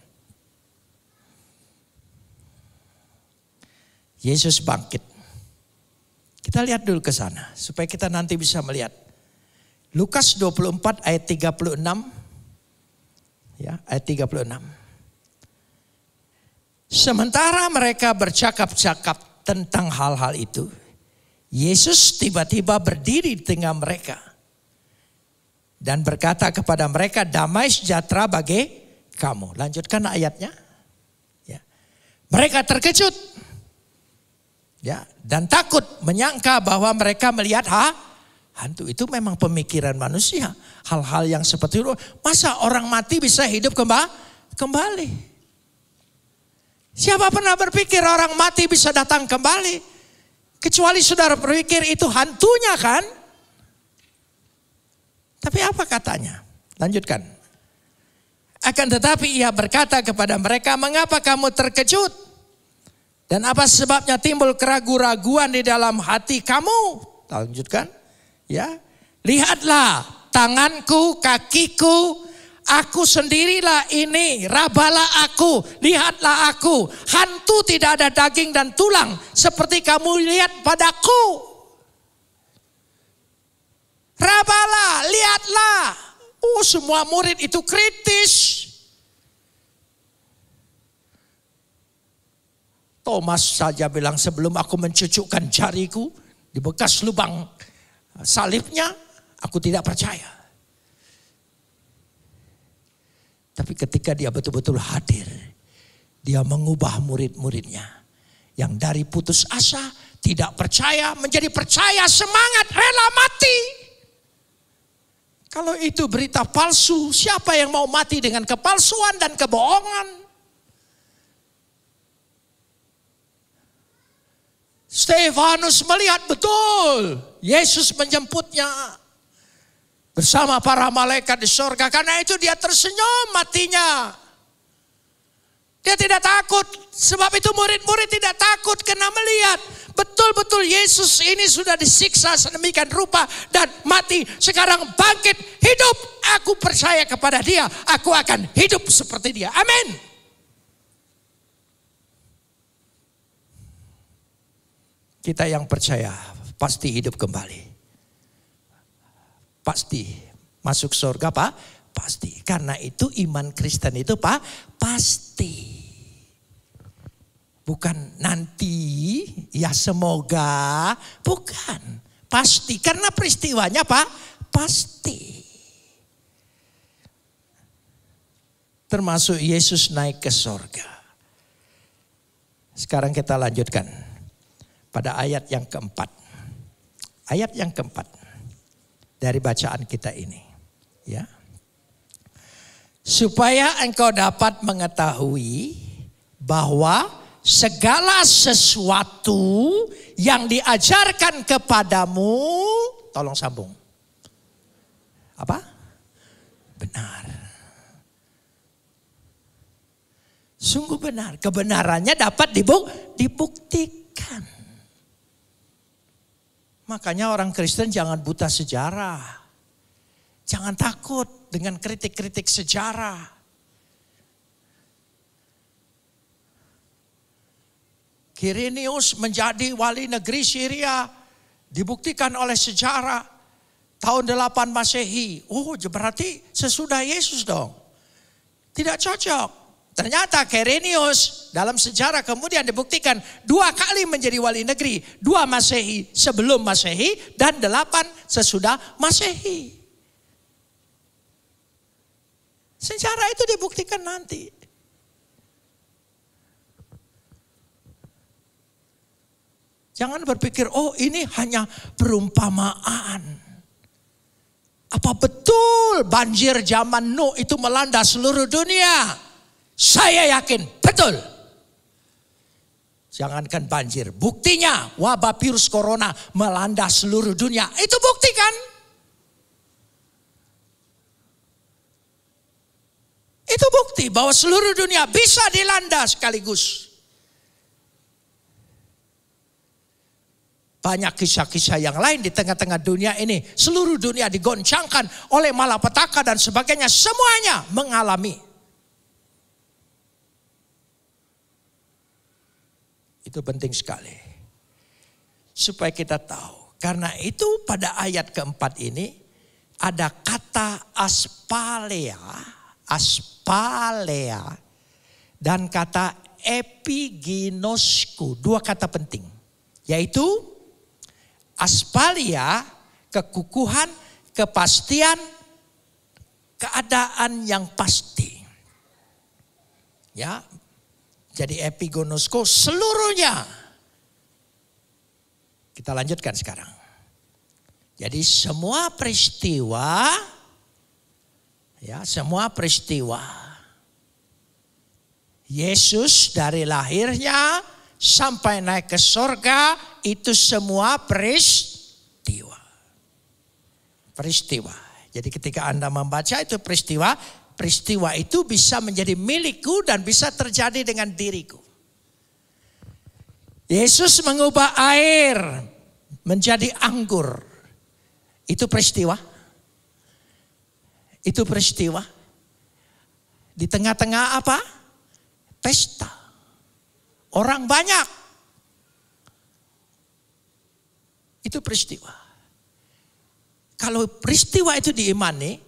Yesus bangkit. Kita lihat dulu ke sana supaya kita nanti bisa melihat. Lukas 24 ayat 36. Ya, ayat 36. Sementara mereka bercakap-cakap tentang hal-hal itu, Yesus tiba-tiba berdiri di tengah mereka dan berkata kepada mereka, damai sejahtera bagi kamu. Lanjutkan ayatnya. Ya. Mereka terkejut. Ya, dan takut menyangka bahwa mereka melihat hantu. Itu memang pemikiran manusia. Hal-hal yang seperti itu. Masa orang mati bisa hidup kembali? Siapa pernah berpikir orang mati bisa datang kembali? Kecuali saudara berpikir itu hantunya kan? Tapi apa katanya? Lanjutkan. Akan tetapi ia berkata kepada mereka, mengapa kamu terkejut? Dan apa sebabnya timbul keraguan-raguan di dalam hati kamu? Lanjutkan. Ya, lihatlah tanganku, kakiku, aku sendirilah ini, rabalah aku, lihatlah aku. Hantu tidak ada daging dan tulang seperti kamu lihat padaku. Rabalah, lihatlah. Semua murid itu kritis. Thomas saja bilang, sebelum aku mencucukkan jariku di bekas lubang salibnya, aku tidak percaya. Tapi ketika dia betul-betul hadir, dia mengubah murid-muridnya. Yang dari putus asa, tidak percaya, menjadi percaya, semangat, rela mati. Kalau itu berita palsu, siapa yang mau mati dengan kepalsuan dan kebohongan? Stefanus melihat betul Yesus menjemputnya bersama para malaikat di sorga. Karena itu dia tersenyum matinya. Dia tidak takut. Sebab itu murid-murid tidak takut karena melihat betul-betul Yesus ini sudah disiksa sedemikian rupa dan mati. Sekarang bangkit, hidup. Aku percaya kepada dia. Aku akan hidup seperti dia. Amin. Kita yang percaya pasti hidup kembali. Pasti masuk surga Pak? Pasti. Karena itu iman Kristen itu Pak, pasti. Bukan nanti, ya semoga. Bukan. Pasti. Karena peristiwanya Pak, pasti. Termasuk Yesus naik ke surga. Sekarang kita lanjutkan. Pada ayat yang keempat. Ayat yang keempat. Dari bacaan kita ini. Ya. Supaya engkau dapat mengetahui bahwa segala sesuatu yang diajarkan kepadamu. Tolong sambung. Apa? Benar. Sungguh benar. Kebenarannya dapat dibuktikan. Makanya orang Kristen jangan buta sejarah. Jangan takut dengan kritik-kritik sejarah. Quirinius menjadi wali negeri Syria. Dibuktikan oleh sejarah. Tahun 8 Masehi. Oh berarti sesudah Yesus dong. Tidak cocok. Ternyata Quirinius dalam sejarah kemudian dibuktikan 2 kali menjadi wali negeri. 2 Masehi sebelum Masehi dan 8 sesudah Masehi. Sejarah itu dibuktikan nanti. Jangan berpikir, oh ini hanya perumpamaan. Apa betul banjir zaman Nuh itu melanda seluruh dunia? Saya yakin betul. Jangankan banjir, buktinya wabah virus corona melanda seluruh dunia. Itu bukti kan? Itu bukti bahwa seluruh dunia bisa dilanda sekaligus. Banyak kisah-kisah yang lain di tengah-tengah dunia ini. Seluruh dunia digoncangkan oleh malapetaka dan sebagainya. Semuanya mengalami. Itu penting sekali. Supaya kita tahu. Karena itu pada ayat keempat ini ada kata aspalea. Aspalea. Dan kata epiginosku. Dua kata penting. Yaitu aspalia, kekukuhan, kepastian, keadaan yang pasti. Ya, jadi epigonosko seluruhnya. Kita lanjutkan sekarang. Jadi semua peristiwa, ya semua peristiwa. Yesus dari lahirnya sampai naik ke sorga itu semua peristiwa. Peristiwa. Jadi ketika Anda membaca itu peristiwa, peristiwa itu bisa menjadi milikku dan bisa terjadi dengan diriku. Yesus mengubah air menjadi anggur. Itu peristiwa. Itu peristiwa. Di tengah-tengah apa? Pesta. Orang banyak. Itu peristiwa. Kalau peristiwa itu diimani,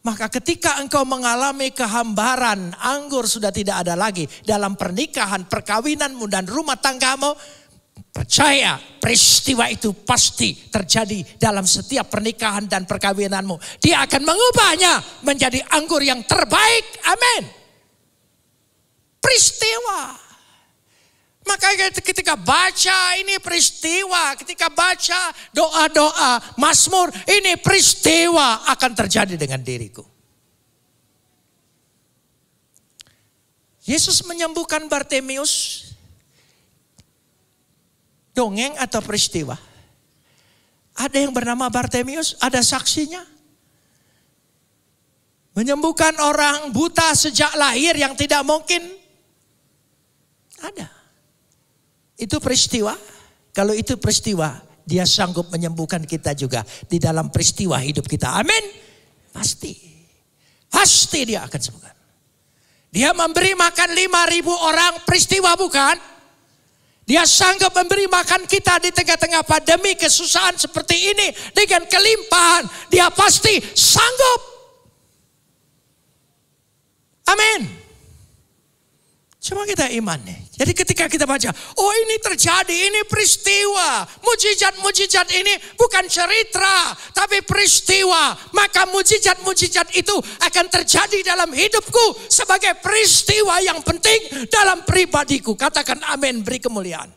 maka ketika engkau mengalami kehambaran, anggur sudah tidak ada lagi dalam pernikahan, perkawinanmu dan rumah tanggamu, percaya peristiwa itu pasti terjadi dalam setiap pernikahan dan perkawinanmu. Dia akan mengubahnya menjadi anggur yang terbaik. Amin. Peristiwa. Maka ketika baca ini peristiwa, ketika baca doa-doa, Mazmur, ini peristiwa akan terjadi dengan diriku. Yesus menyembuhkan Bartimius, dongeng atau peristiwa? Ada yang bernama Bartimius, ada saksinya. Menyembuhkan orang buta sejak lahir yang tidak mungkin. Ada. Itu peristiwa. Kalau itu peristiwa, dia sanggup menyembuhkan kita juga di dalam peristiwa hidup kita. Amin. Pasti. Pasti dia akan sembuhkan. Dia memberi makan 5.000 orang, peristiwa bukan? Dia sanggup memberi makan kita di tengah-tengah pandemi kesusahan seperti ini dengan kelimpahan. Dia pasti sanggup. Amin. Cuma kita iman nih. Jadi ketika kita baca, oh ini terjadi, ini peristiwa. Mujizat-mujizat ini bukan cerita, tapi peristiwa. Maka mujizat-mujizat itu akan terjadi dalam hidupku sebagai peristiwa yang penting dalam pribadiku. Katakan amin, beri kemuliaan.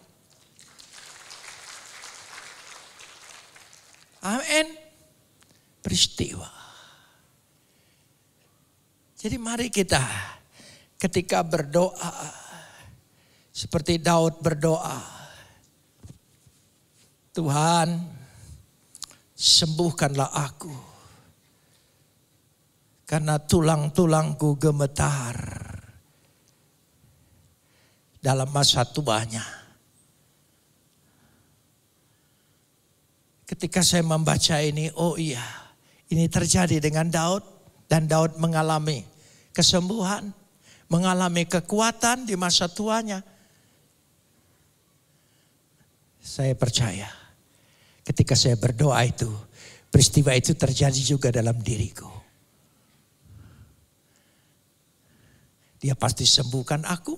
Amin. Peristiwa. Jadi mari kita ketika berdoa, seperti Daud berdoa, Tuhan sembuhkanlah aku, karena tulang-tulangku gemetar dalam masa tuanya. Ketika saya membaca ini, oh iya, ini terjadi dengan Daud, dan Daud mengalami kesembuhan, mengalami kekuatan di masa tuanya. Saya percaya ketika saya berdoa itu, peristiwa itu terjadi juga dalam diriku. Dia pasti sembuhkan aku.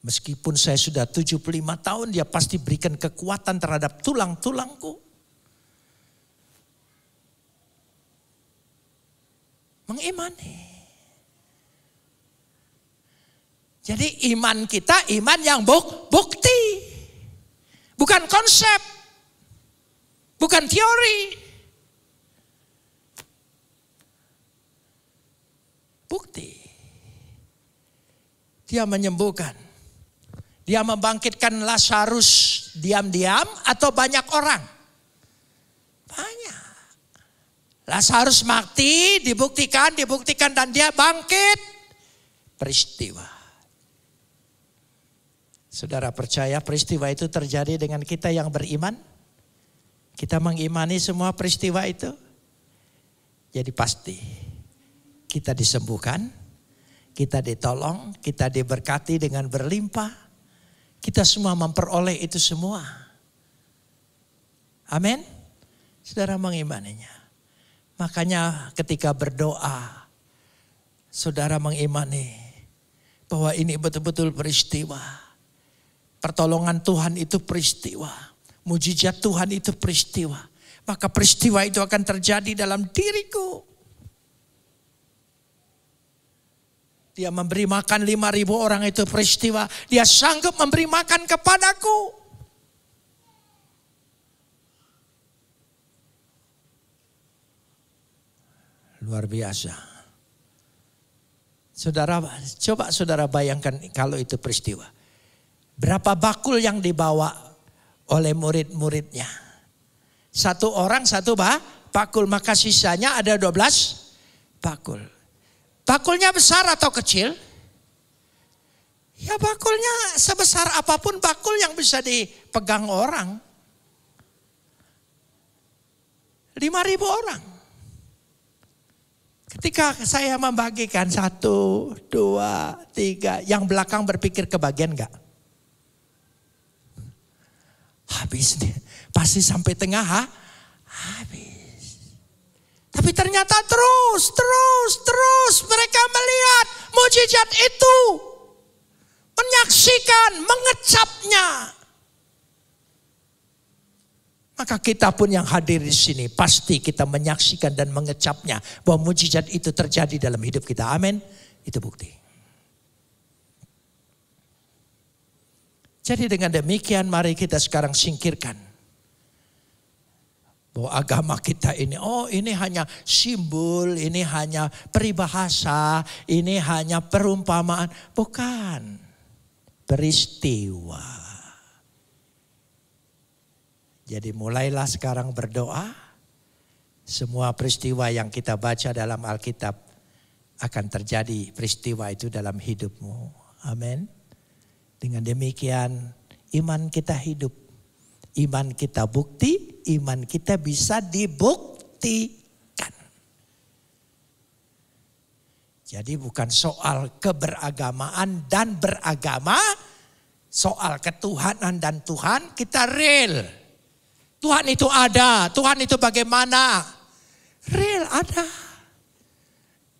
Meskipun saya sudah 75 tahun, dia pasti berikan kekuatan terhadap tulang-tulangku. Mengimani. Jadi iman kita iman yang bukti. Bukan konsep. Bukan teori. Bukti. Dia menyembuhkan. Dia membangkitkan Lazarus diam-diam atau banyak orang? Banyak. Lazarus mati, dibuktikan dan dia bangkit. Peristiwa. Saudara percaya peristiwa itu terjadi dengan kita yang beriman? Kita mengimani semua peristiwa itu? Jadi pasti kita disembuhkan, kita ditolong, kita diberkati dengan berlimpah. Kita semua memperoleh itu semua. Amin. Saudara mengimaninya. Makanya ketika berdoa, saudara mengimani bahwa ini betul-betul peristiwa. Pertolongan Tuhan itu peristiwa. Mujizat Tuhan itu peristiwa. Maka peristiwa itu akan terjadi dalam diriku. Dia memberi makan 5.000 orang itu peristiwa. Dia sanggup memberi makan kepadaku. Luar biasa. Saudara, coba saudara bayangkan kalau itu peristiwa. Berapa bakul yang dibawa oleh murid-muridnya? Satu orang satu bakul, maka sisanya ada 12 bakul. Bakulnya besar atau kecil? Ya bakulnya sebesar apapun bakul yang bisa dipegang orang. 5.000 orang. Ketika saya membagikan 1, 2, 3, yang belakang berpikir kebagian enggak? Habis nih, pasti sampai tengah habis. Tapi ternyata terus mereka melihat mujizat itu. Menyaksikan, mengecapnya. Maka kita pun yang hadir di sini pasti kita menyaksikan dan mengecapnya bahwa mujizat itu terjadi dalam hidup kita. Amin. Itu bukti. Jadi dengan demikian mari kita sekarang singkirkan bahwa agama kita ini, ini hanya simbol, ini hanya peribahasa, ini hanya perumpamaan. Bukan. Peristiwa. Jadi mulailah sekarang berdoa. Semua peristiwa yang kita baca dalam Alkitab akan terjadi peristiwa itu dalam hidupmu. Amin. Dengan demikian iman kita hidup. Iman kita bukti, iman kita bisa dibuktikan. Jadi bukan soal keberagamaan dan beragama. Soal ketuhanan dan Tuhan kita real. Tuhan itu ada, Tuhan itu bagaimana? Real ada.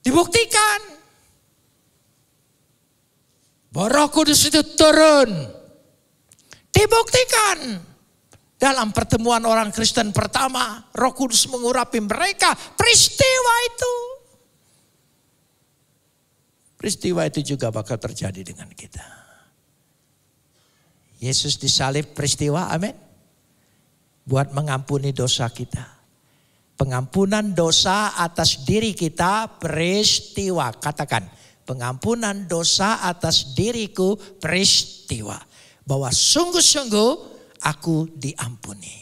Dibuktikan. Bahwa Roh Kudus itu turun. Dibuktikan. Dalam pertemuan orang Kristen pertama, Roh Kudus mengurapi mereka. Peristiwa itu. Peristiwa itu juga bakal terjadi dengan kita. Yesus disalib peristiwa, amin. Buat mengampuni dosa kita. Pengampunan dosa atas diri kita peristiwa. Katakan, pengampunan dosa atas diriku peristiwa. Bahwa sungguh-sungguh aku diampuni.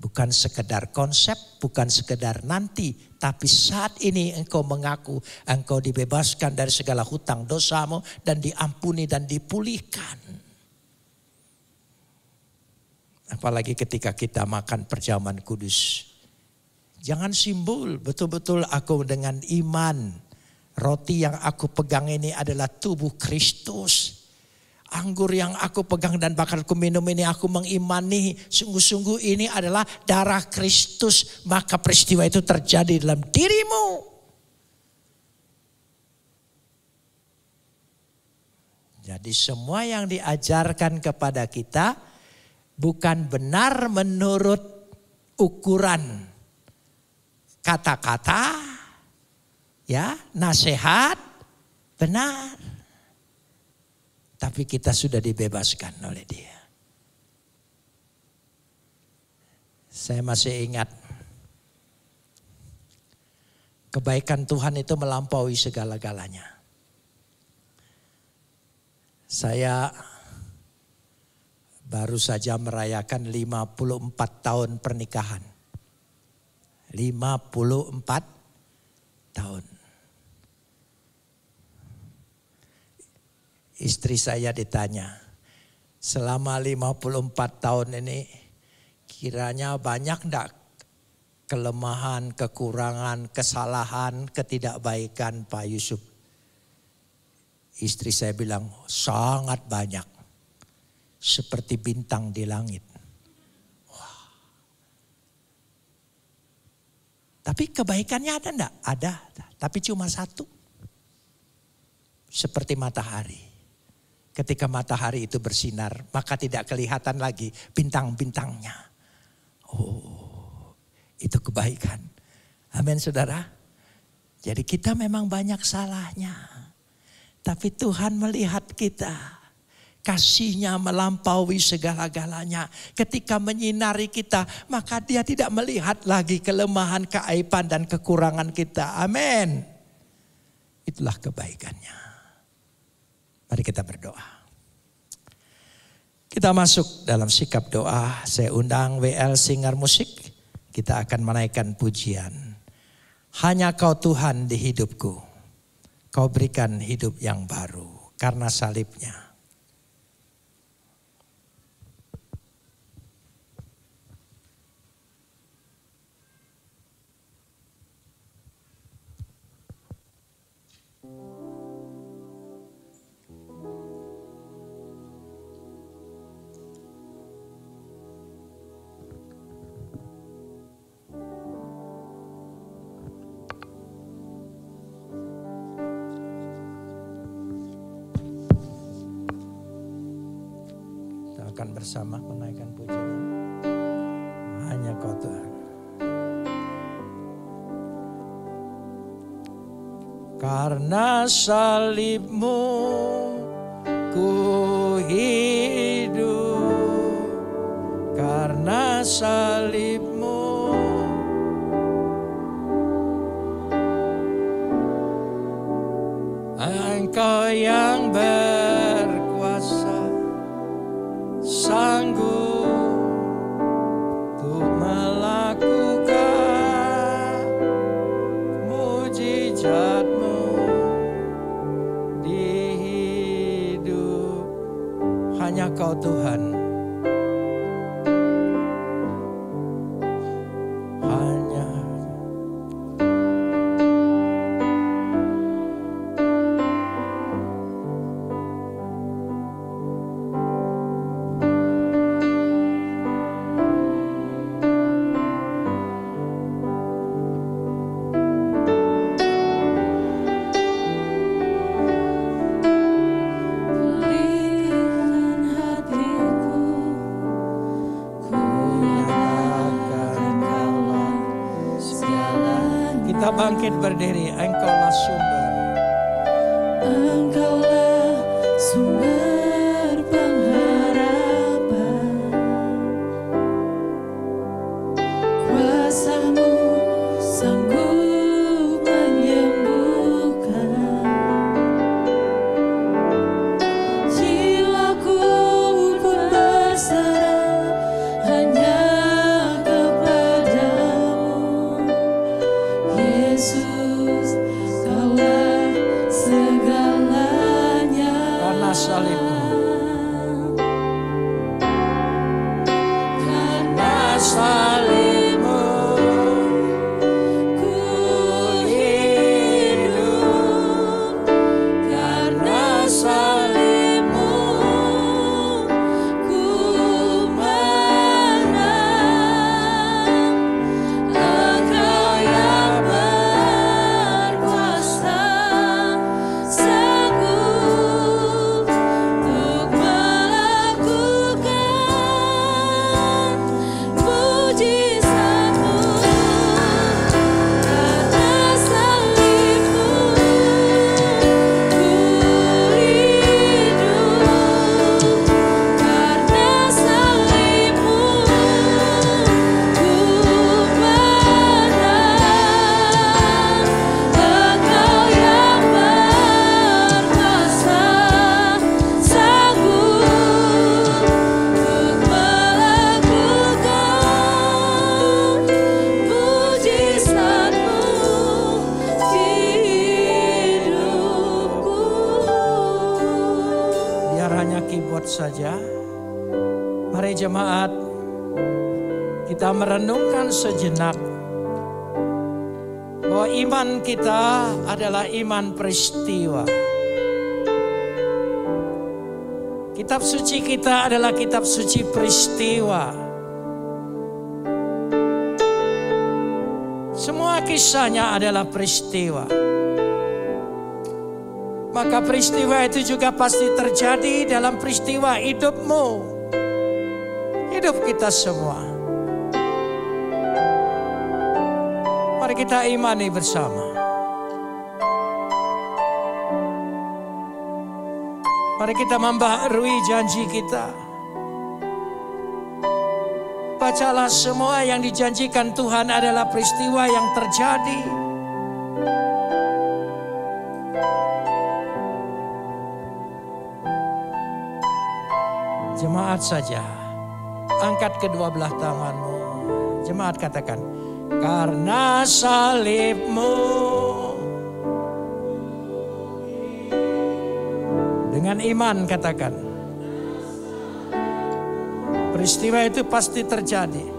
Bukan sekedar konsep, bukan sekedar nanti. Tapi saat ini engkau mengaku, engkau dibebaskan dari segala hutang dosamu dan diampuni dan dipulihkan. Apalagi ketika kita makan perjamuan kudus. Jangan simbol, betul-betul aku dengan iman. Roti yang aku pegang ini adalah tubuh Kristus. Anggur yang aku pegang dan bakal ku minum ini aku mengimani. Sungguh-sungguh ini adalah darah Kristus. Maka peristiwa itu terjadi dalam dirimu. Jadi semua yang diajarkan kepada kita bukan benar menurut ukuran kata-kata, ya, nasihat, benar. Tapi kita sudah dibebaskan oleh Dia. Saya masih ingat kebaikan Tuhan itu melampaui segala-galanya. Saya baru saja merayakan 54 tahun pernikahan. 54 tahun. Istri saya ditanya, selama 54 tahun ini kiranya banyak enggak kelemahan, kekurangan, kesalahan, ketidakbaikan Pak Yusuf? Istri saya bilang sangat banyak. Seperti bintang di langit. Wah. Tapi kebaikannya ada enggak? Ada, tapi cuma satu. Seperti matahari. Ketika matahari itu bersinar, maka tidak kelihatan lagi bintang-bintangnya. Oh, itu kebaikan. Amin saudara. Jadi kita memang banyak salahnya. Tapi Tuhan melihat kita. Kasih-Nya melampaui segala-galanya. Ketika menyinari kita, maka Dia tidak melihat lagi kelemahan, keaiban dan kekurangan kita. Amin. Itulah kebaikannya. Mari kita berdoa. Kita masuk dalam sikap doa. Saya undang WL Singer Musik. Kita akan menaikkan pujian. Hanya Kau Tuhan di hidupku. Kau berikan hidup yang baru karena salib-Nya. Akan bersama menaikkan pujian. Hanya Kau Tuhan. Karena salib-Mu ku hidup. Karena salib-Mu Engkau yang berkuasa, sanggup untuk melakukan mujizat-Mu di hidup. Hanya Kau Tuhan. Bangkit berdiri, Engkaulah sumber. Engkaulah sumber pengharapan. Kuasa-Mu sanggup menyembuhkan. Jiwaku pun berserah hanya Yesus, Kaulah segala keyboard saja. Mari jemaat, kita merenungkan sejenak bahwa iman kita adalah iman peristiwa. Kitab suci kita adalah kitab suci peristiwa. Semua kisahnya adalah peristiwa. Maka peristiwa itu juga pasti terjadi dalam peristiwa hidupmu, hidup kita semua. Mari kita imani bersama. Mari kita membaharui janji kita. Bacalah semua yang dijanjikan Tuhan adalah peristiwa yang terjadi. Jemaat saja, angkat kedua belah tanganmu. Jemaat katakan, karena salibmu. Dengan iman katakan, peristiwa itu pasti terjadi.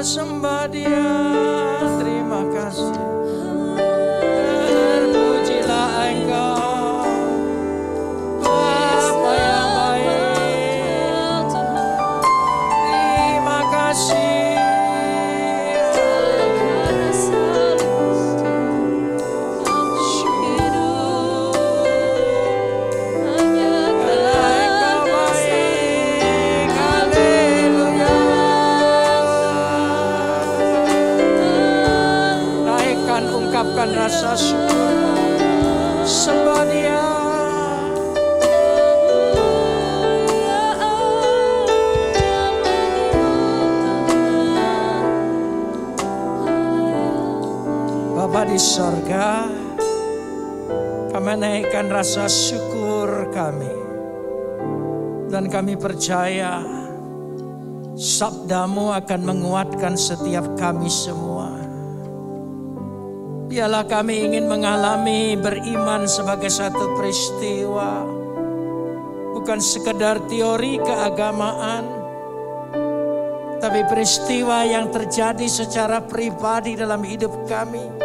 Sembah Dia, terima kasih. Terpujilah Engkau, Bapa yang baik. Terima kasih. Ungkapkan rasa syukur, sembah Dia. Bapa di sorga, kami naikkan rasa syukur kami, dan kami percaya sabdamu akan menguatkan setiap kami semua. Biarlah kami ingin mengalami beriman sebagai satu peristiwa, bukan sekedar teori keagamaan, tapi peristiwa yang terjadi secara pribadi dalam hidup kami.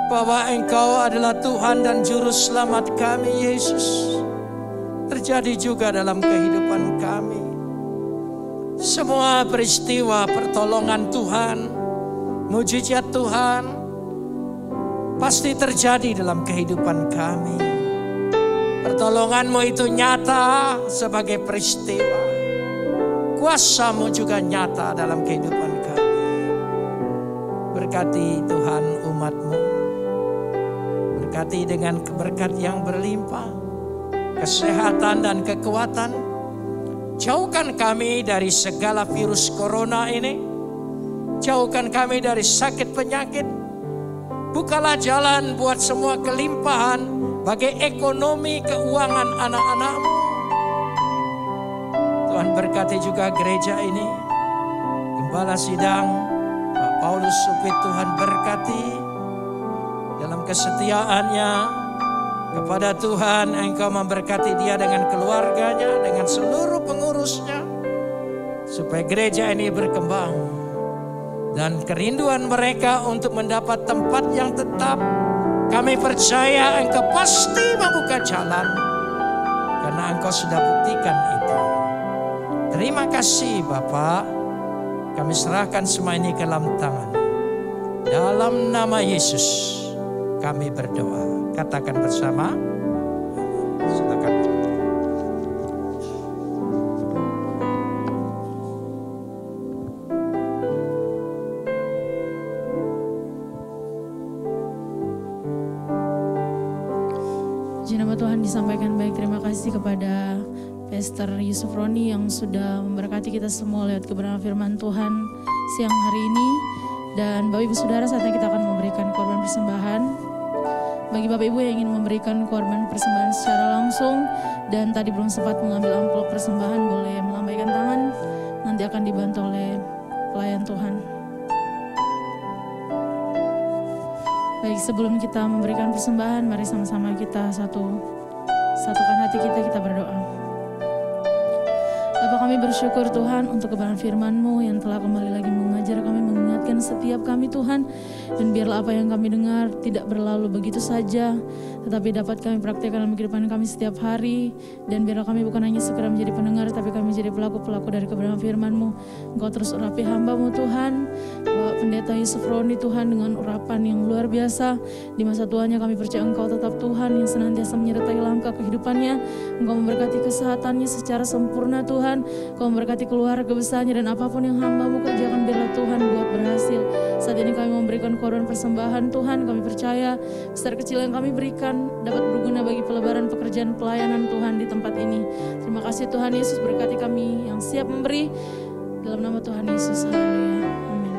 Bahwa Engkau adalah Tuhan dan Juru Selamat kami, Yesus, terjadi juga dalam kehidupan kami. Semua peristiwa pertolongan Tuhan, mujizat Tuhan pasti terjadi dalam kehidupan kami. Pertolongan-Mu itu nyata sebagai peristiwa. Kuasa-Mu juga nyata dalam kehidupan kami. Berkati Tuhan umat-Mu. Berkati dengan berkat yang berlimpah, kesehatan dan kekuatan. Jauhkan kami dari segala virus corona ini. Jauhkan kami dari sakit penyakit. Bukalah jalan buat semua kelimpahan bagi ekonomi keuangan anak-anak-Mu. Tuhan berkati juga gereja ini. Gembala sidang Pak Paulus Supit, Tuhan berkati dalam kesetiaannya kepada Tuhan. Engkau memberkati dia dengan keluarganya, dengan seluruh pengurusnya, supaya gereja ini berkembang. Dan kerinduan mereka untuk mendapat tempat yang tetap, kami percaya Engkau pasti membuka jalan, karena Engkau sudah buktikan itu. Terima kasih Bapa. Kami serahkan semua ini ke dalam tangan. Dalam nama Yesus kami berdoa. Katakan bersama. Silakan. Puji nama Tuhan disampaikan baik. Terima kasih kepada Pastor Yusuf Roni yang sudah memberkati kita semua lewat kebenaran firman Tuhan siang hari ini. Dan Bapak Ibu Saudara, saatnya kita akan memberikan korban persembahan. Bagi Bapak Ibu yang ingin memberikan korban persembahan secara langsung dan tadi belum sempat mengambil amplop persembahan, boleh melambaikan tangan. Nanti akan dibantu oleh pelayan Tuhan. Baik, sebelum kita memberikan persembahan, mari sama-sama kita satukan hati kita berdoa. Bapa, kami bersyukur Tuhan untuk kebenaran firman-Mu yang telah kembali lagi mengajar kami, mengingatkan setiap kami Tuhan. Dan biarlah apa yang kami dengar tidak berlalu begitu saja, tetapi dapat kami praktikkan dalam kehidupan kami setiap hari. Dan biarlah kami bukan hanya sekedar menjadi pendengar, tapi kami menjadi pelaku-pelaku dari kebenaran firman-Mu. Engkau terus urapi hamba-Mu Tuhan, Bapak Pendeta Yusuf Roni Tuhan, dengan urapan yang luar biasa. Di masa tuanya kami percaya Engkau tetap Tuhan yang senantiasa menyertai langkah kehidupannya. Engkau memberkati kesehatannya secara sempurna Tuhan. Kau memberkati keluarga besarnya, dan apapun yang hamba-Mu kerjakan biarlah Tuhan buat berhasil. Saat ini kami memberikan korban persembahan Tuhan. Kami percaya besar kecil yang kami berikan dapat berguna bagi pelebaran pekerjaan pelayanan Tuhan di tempat ini. Terima kasih Tuhan Yesus, berkati kami yang siap memberi. Dalam nama Tuhan Yesus, haleluya. Amin.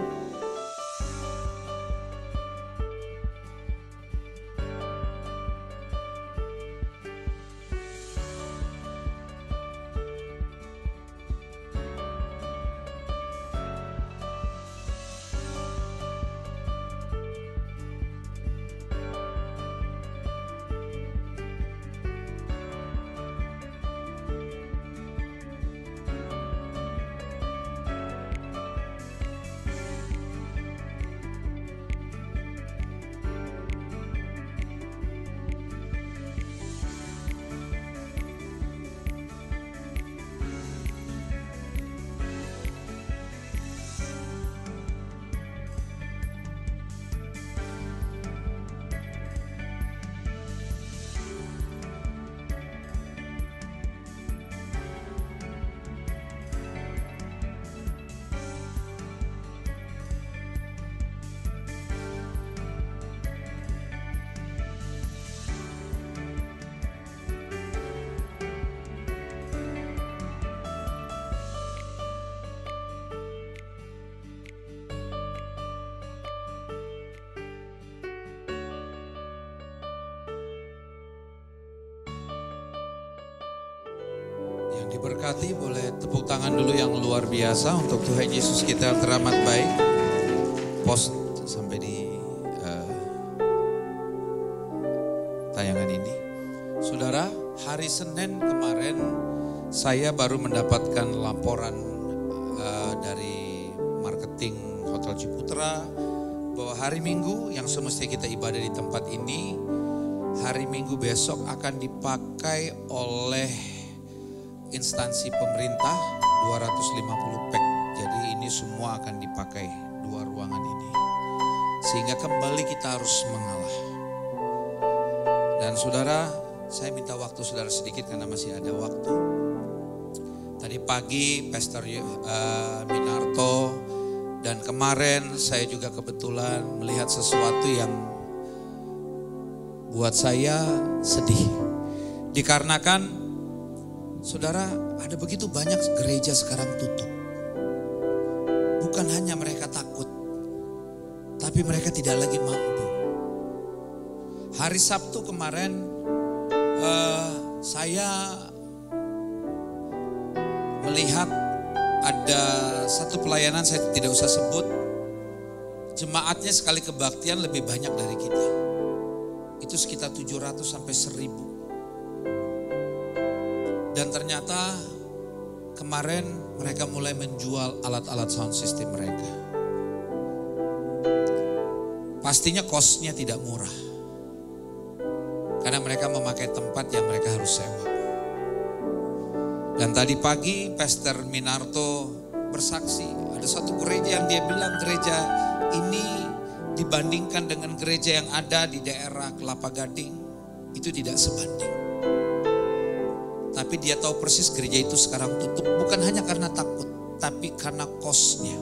Diberkati, boleh tepuk tangan dulu yang luar biasa untuk Tuhan Yesus kita teramat baik. Post sampai di tayangan ini. Saudara, hari Senin kemarin saya baru mendapatkan laporan dari marketing Hotel Ciputra bahwa hari Minggu yang semestinya kita ibadah di tempat ini, hari Minggu besok akan dipakai oleh instansi pemerintah 250 pack. Jadi ini semua akan dipakai dua ruangan ini. Sehingga kembali kita harus mengalah. Dan saudara, saya minta waktu saudara sedikit karena masih ada waktu. Tadi pagi Pastor Minarto dan kemarin saya juga kebetulan melihat sesuatu yang buat saya sedih. Dikarenakan saudara, ada begitu banyak gereja sekarang tutup. Bukan hanya mereka takut, tapi mereka tidak lagi mampu. Hari Sabtu kemarin saya melihat ada satu pelayanan, saya tidak usah sebut. Jemaatnya sekali kebaktian lebih banyak dari kita. Itu sekitar 700 sampai 1000. Dan ternyata kemarin mereka mulai menjual alat-alat sound system mereka. Pastinya cost-nya tidak murah. Karena mereka memakai tempat yang mereka harus sewa. Dan tadi pagi Pastor Minarto bersaksi ada Ada satu gereja yang dia bilang gereja ini dibandingkan dengan gereja yang ada di daerah Kelapa Gading itu tidak sebanding. Tapi dia tahu persis gereja itu sekarang tutup bukan hanya karena takut, tapi karena kosnya.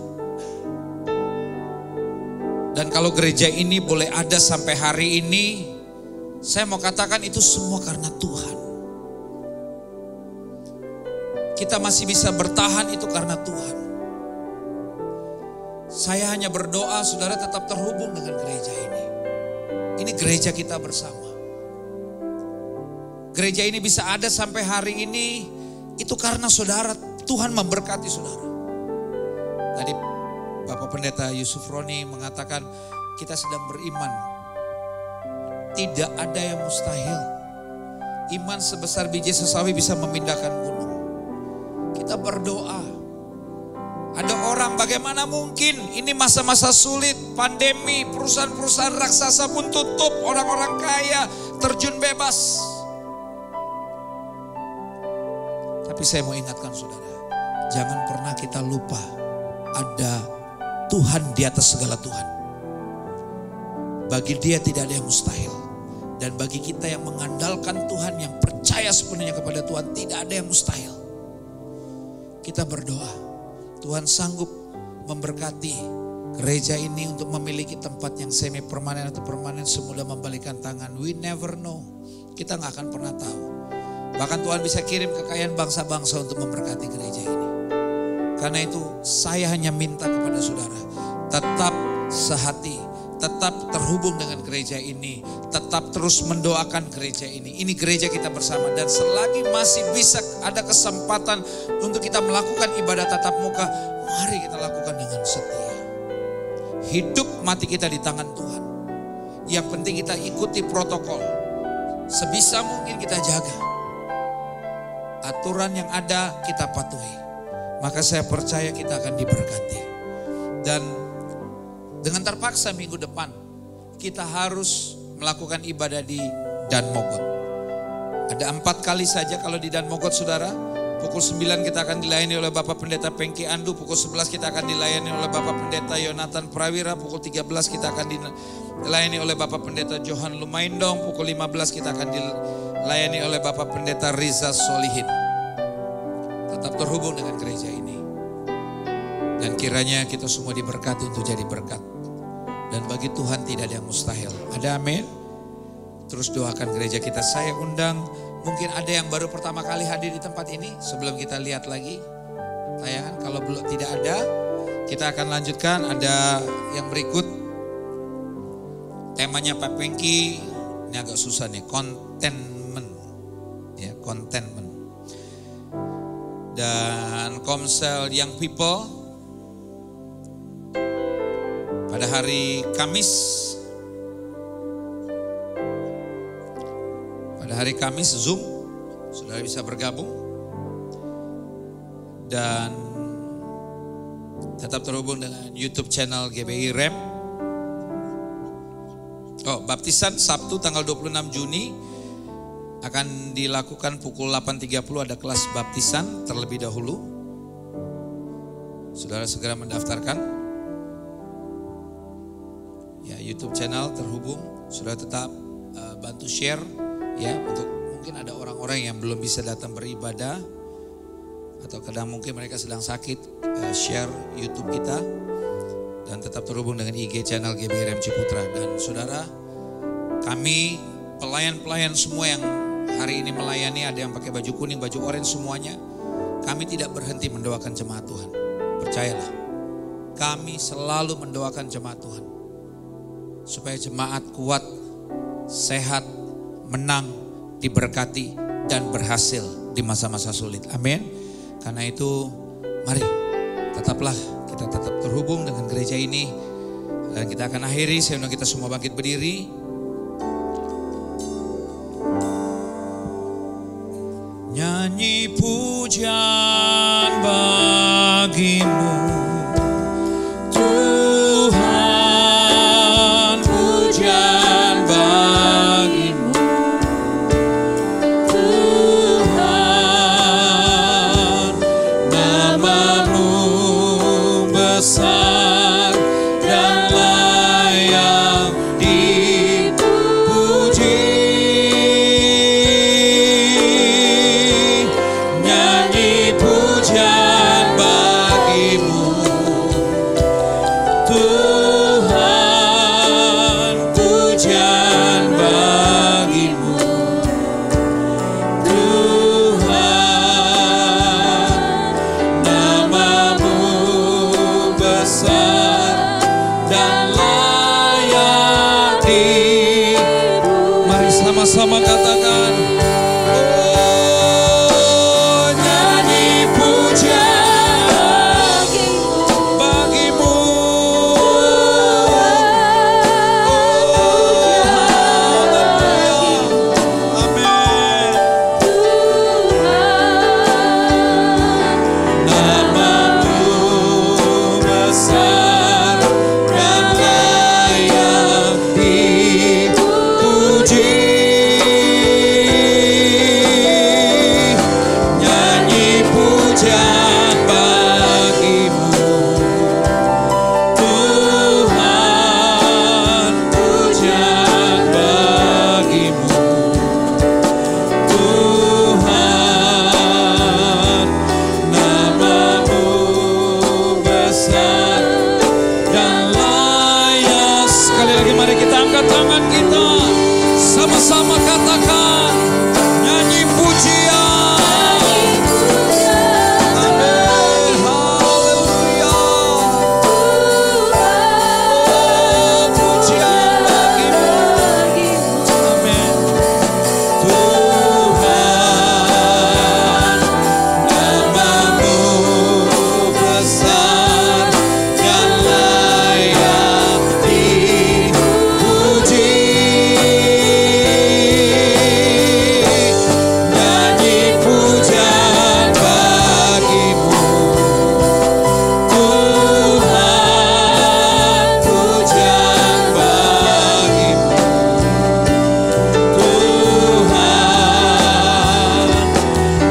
Dan kalau gereja ini boleh ada sampai hari ini, saya mau katakan itu semua karena Tuhan. Kita masih bisa bertahan itu karena Tuhan. Saya hanya berdoa saudara tetap terhubung dengan gereja ini. Ini gereja kita bersama. Gereja ini bisa ada sampai hari ini itu karena saudara, Tuhan memberkati saudara. Tadi Bapak Pendeta Yusuf Roni mengatakan kita sedang beriman. Tidak ada yang mustahil. Iman sebesar biji sesawi bisa memindahkan gunung. Kita berdoa. Ada orang bagaimana mungkin ini masa-masa sulit, pandemi, perusahaan-perusahaan raksasa pun tutup, orang-orang kaya terjun bebas. Tapi saya mau ingatkan saudara, jangan pernah kita lupa ada Tuhan di atas segala Tuhan. Bagi dia tidak ada yang mustahil. Dan bagi kita yang mengandalkan Tuhan, yang percaya sepenuhnya kepada Tuhan, tidak ada yang mustahil. Kita berdoa. Tuhan sanggup memberkati gereja ini untuk memiliki tempat yang semi permanen atau permanen semudah membalikan tangan. We never know. Kita gak akan pernah tahu. Bahkan Tuhan bisa kirim kekayaan bangsa-bangsa untuk memberkati gereja ini. Karena itu saya hanya minta kepada saudara. Tetap sehati. Tetap terhubung dengan gereja ini. Tetap terus mendoakan gereja ini. Ini gereja kita bersama. Dan selagi masih bisa ada kesempatan untuk kita melakukan ibadah tatap muka, mari kita lakukan dengan setia. Hidup mati kita di tangan Tuhan. Yang penting kita ikuti protokol. Sebisa mungkin kita jaga. Aturan yang ada kita patuhi. Maka saya percaya kita akan diberkati. Dan dengan terpaksa minggu depan kita harus melakukan ibadah di Dan Mogot. Ada 4 kali saja kalau di Dan Mogot saudara. Pukul 9 kita akan dilayani oleh Bapak Pendeta Pengki Andu. Pukul 11 kita akan dilayani oleh Bapak Pendeta Yonatan Prawira. Pukul 13 kita akan dilayani oleh Bapak Pendeta Johan Lumaindong. Pukul 15 kita akan dilayani oleh Bapak Pendeta Riza Solihin. Tetap terhubung dengan gereja ini. Dan kiranya kita semua diberkati untuk jadi berkat. Dan bagi Tuhan tidak ada yang mustahil. Ada amin? Terus doakan gereja kita. Saya undang, mungkin ada yang baru pertama kali hadir di tempat ini. Sebelum kita lihat lagi tayangan, kalau belum tidak ada, kita akan lanjutkan. Ada yang berikut. Temanya Pak Pengki, ini agak susah nih, contentment. Ya, contentment. Dan Komsel Young People. Pada hari Kamis, Zoom, saudara bisa bergabung dan tetap terhubung dengan YouTube channel GBI Rem. Baptisan Sabtu tanggal 26 Juni akan dilakukan pukul 8.30, ada kelas baptisan terlebih dahulu. Saudara segera mendaftarkan. Ya, YouTube channel terhubung, sudah tetap bantu share ya, untuk mungkin ada orang-orang yang belum bisa datang beribadah atau kadang mungkin mereka sedang sakit, share YouTube kita dan tetap terhubung dengan IG channel GBI Rem Ciputra. Dan saudara, kami pelayan-pelayan semua yang hari ini melayani, ada yang pakai baju kuning, baju oranye semuanya, kami tidak berhenti mendoakan jemaat Tuhan. Percayalah, kami selalu mendoakan jemaat Tuhan. Supaya jemaat kuat, sehat, menang, diberkati, dan berhasil di masa-masa sulit. Amin. Karena itu mari tetaplah kita tetap terhubung dengan gereja ini. Dan kita akan akhiri, saya undang kita semua bangkit berdiri. Nyanyi pujian bagimu Tuhan, pujian bagimu. Tuhan, namamu besar dan layak dipuji. Mari sama-sama katakan, oh nyanyi pujian bagimu. Amin. Namamu besar dan layak dipuji. Nyanyi pujian bagimu. Tuhan, pujian bagimu. Tuhan, namamu besar dan layak. Sekali lagi mari kita angkat tangan kita, sama-sama katakan, nyanyi pujian. Amin, haleluya. Oh, pujian bagimu. Amin. Tuhan, namamu besar dan layak dipuji. Nyanyi pujian bagimu. Tuhan, pujian bagimu. Tuhan,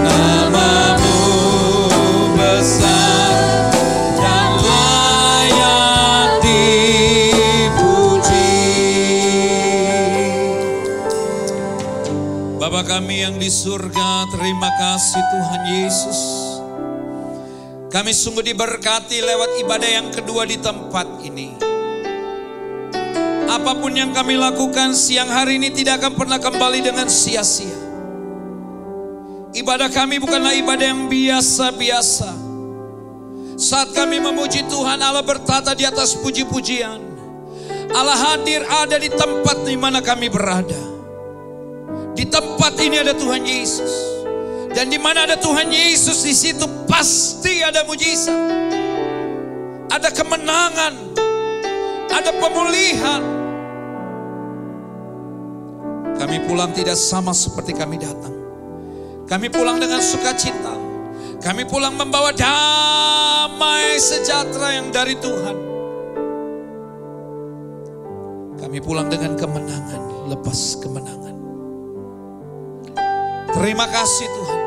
namamu besar dan layak dipuji. Bapa kami yang di surga, terima kasih Tuhan Yesus. Kami sungguh diberkati lewat ibadah yang kedua di tempat ini. Apapun yang kami lakukan siang hari ini tidak akan pernah kembali dengan sia-sia. Ibadah kami bukanlah ibadah yang biasa-biasa. Saat kami memuji Tuhan, Allah bertata di atas puji-pujian. Allah hadir ada di tempat di mana kami berada. Di tempat ini ada Tuhan Yesus. Dan di mana ada Tuhan Yesus, di situ pasti ada mujizat. Ada kemenangan, ada pemulihan. Kami pulang tidak sama seperti kami datang. Kami pulang dengan sukacita. Kami pulang membawa damai sejahtera yang dari Tuhan. Kami pulang dengan kemenangan, lepas kemenangan. Terima kasih Tuhan,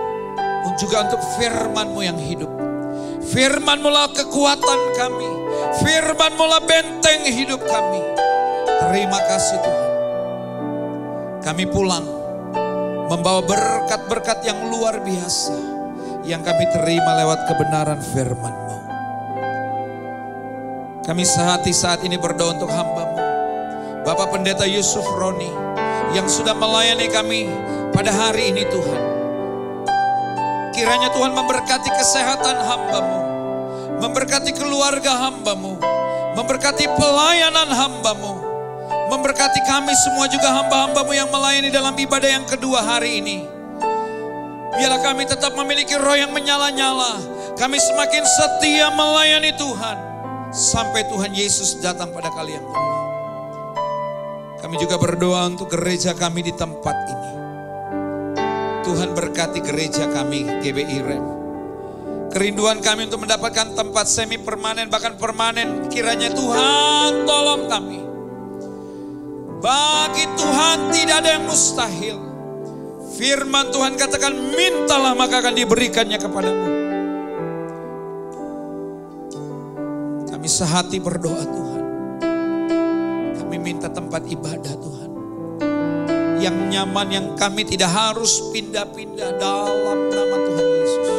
juga untuk firman-Mu yang hidup. Firman-Mu lah kekuatan kami. Firman-Mu lah benteng hidup kami. Terima kasih Tuhan. Kami pulang membawa berkat-berkat yang luar biasa yang kami terima lewat kebenaran firman-Mu. Kami sehati saat ini berdoa untuk hamba-Mu, Bapak Pendeta Yusuf Roni, yang sudah melayani kami pada hari ini Tuhan. Kiranya Tuhan memberkati kesehatan hamba-Mu, memberkati keluarga hamba-Mu, memberkati pelayanan hamba-Mu, memberkati kami semua juga hamba-hamba-Mu yang melayani dalam ibadah yang kedua hari ini. Biarlah kami tetap memiliki roh yang menyala-nyala. Kami semakin setia melayani Tuhan sampai Tuhan Yesus datang pada kali yang kedua. Kami juga berdoa untuk gereja kami di tempat ini. Tuhan berkati gereja kami GBI Rem. Kerinduan kami untuk mendapatkan tempat semi permanen, bahkan permanen. Kiranya Tuhan tolong kami. Bagi Tuhan tidak ada yang mustahil. Firman Tuhan katakan, mintalah maka akan diberikannya kepadamu. Kami sehati berdoa Tuhan. Kami minta tempat ibadah Tuhan. Yang nyaman, yang kami tidak harus pindah-pindah dalam nama Tuhan Yesus.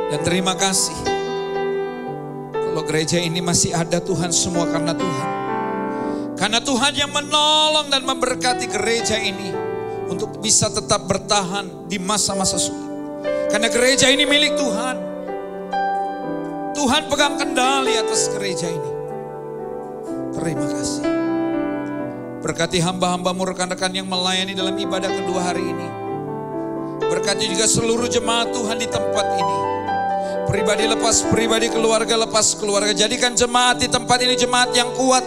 Dan terima kasih. Kalau gereja ini masih ada Tuhan, semua karena Tuhan. Karena Tuhan yang menolong dan memberkati gereja ini untuk bisa tetap bertahan di masa-masa sulit. Karena gereja ini milik Tuhan. Tuhan pegang kendali atas gereja ini. Terima kasih. Berkati hamba-hambamu, rekan-rekan yang melayani dalam ibadah kedua hari ini. Berkati juga seluruh jemaat Tuhan di tempat ini. Pribadi lepas pribadi, keluarga lepas keluarga. Jadikan jemaat di tempat ini jemaat yang kuat,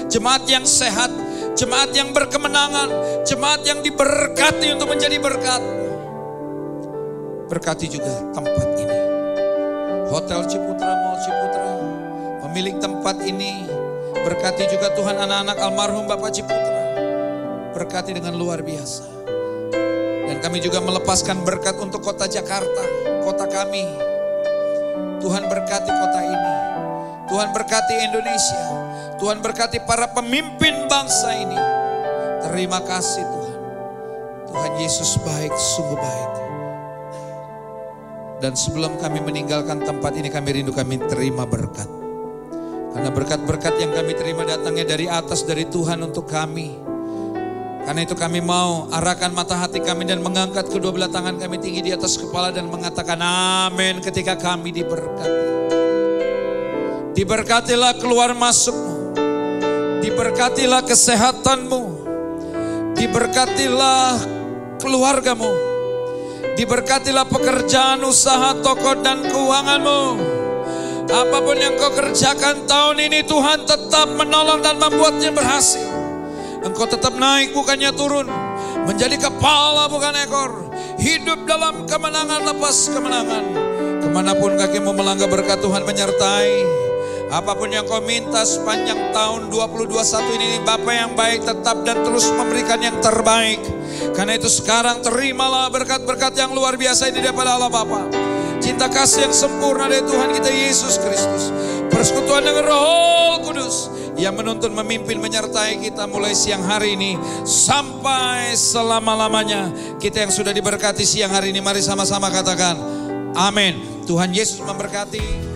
jemaat yang sehat, jemaat yang berkemenangan, jemaat yang diberkati untuk menjadi berkat. Berkati juga tempat ini. Hotel Ciputra, Mall Ciputra, pemilik tempat ini. Berkati juga Tuhan anak-anak almarhum Bapak Ciputra. Berkati dengan luar biasa. Dan kami juga melepaskan berkat untuk kota Jakarta, kota kami. Tuhan berkati kota ini. Tuhan berkati Indonesia. Tuhan berkati para pemimpin bangsa ini. Terima kasih Tuhan. Tuhan Yesus baik, sungguh baik. Dan sebelum kami meninggalkan tempat ini, kami rindu kami terima berkat. Karena berkat-berkat yang kami terima datangnya dari atas, dari Tuhan untuk kami. Karena itu kami mau arahkan mata hati kami dan mengangkat kedua belah tangan kami tinggi di atas kepala dan mengatakan amin ketika kami diberkati. Diberkatilah keluar masukmu. Diberkatilah kesehatanmu. Diberkatilah keluargamu. Diberkatilah pekerjaan, usaha, toko dan keuanganmu. Apapun yang kau kerjakan tahun ini, Tuhan tetap menolong dan membuatnya berhasil. Engkau tetap naik bukannya turun. Menjadi kepala bukan ekor. Hidup dalam kemenangan lepas kemenangan. Kemanapun kakimu melangkah berkat Tuhan menyertai. Apapun yang kau minta sepanjang tahun 2021 ini, Bapa yang baik tetap dan terus memberikan yang terbaik. Karena itu sekarang terimalah berkat-berkat yang luar biasa ini daripada Allah Bapa. Cinta kasih yang sempurna dari Tuhan kita Yesus Kristus. Persekutuan dengan Roh Kudus yang menuntun, memimpin, menyertai kita mulai siang hari ini sampai selama-lamanya. Kita yang sudah diberkati siang hari ini, mari sama-sama katakan amin. Tuhan Yesus memberkati.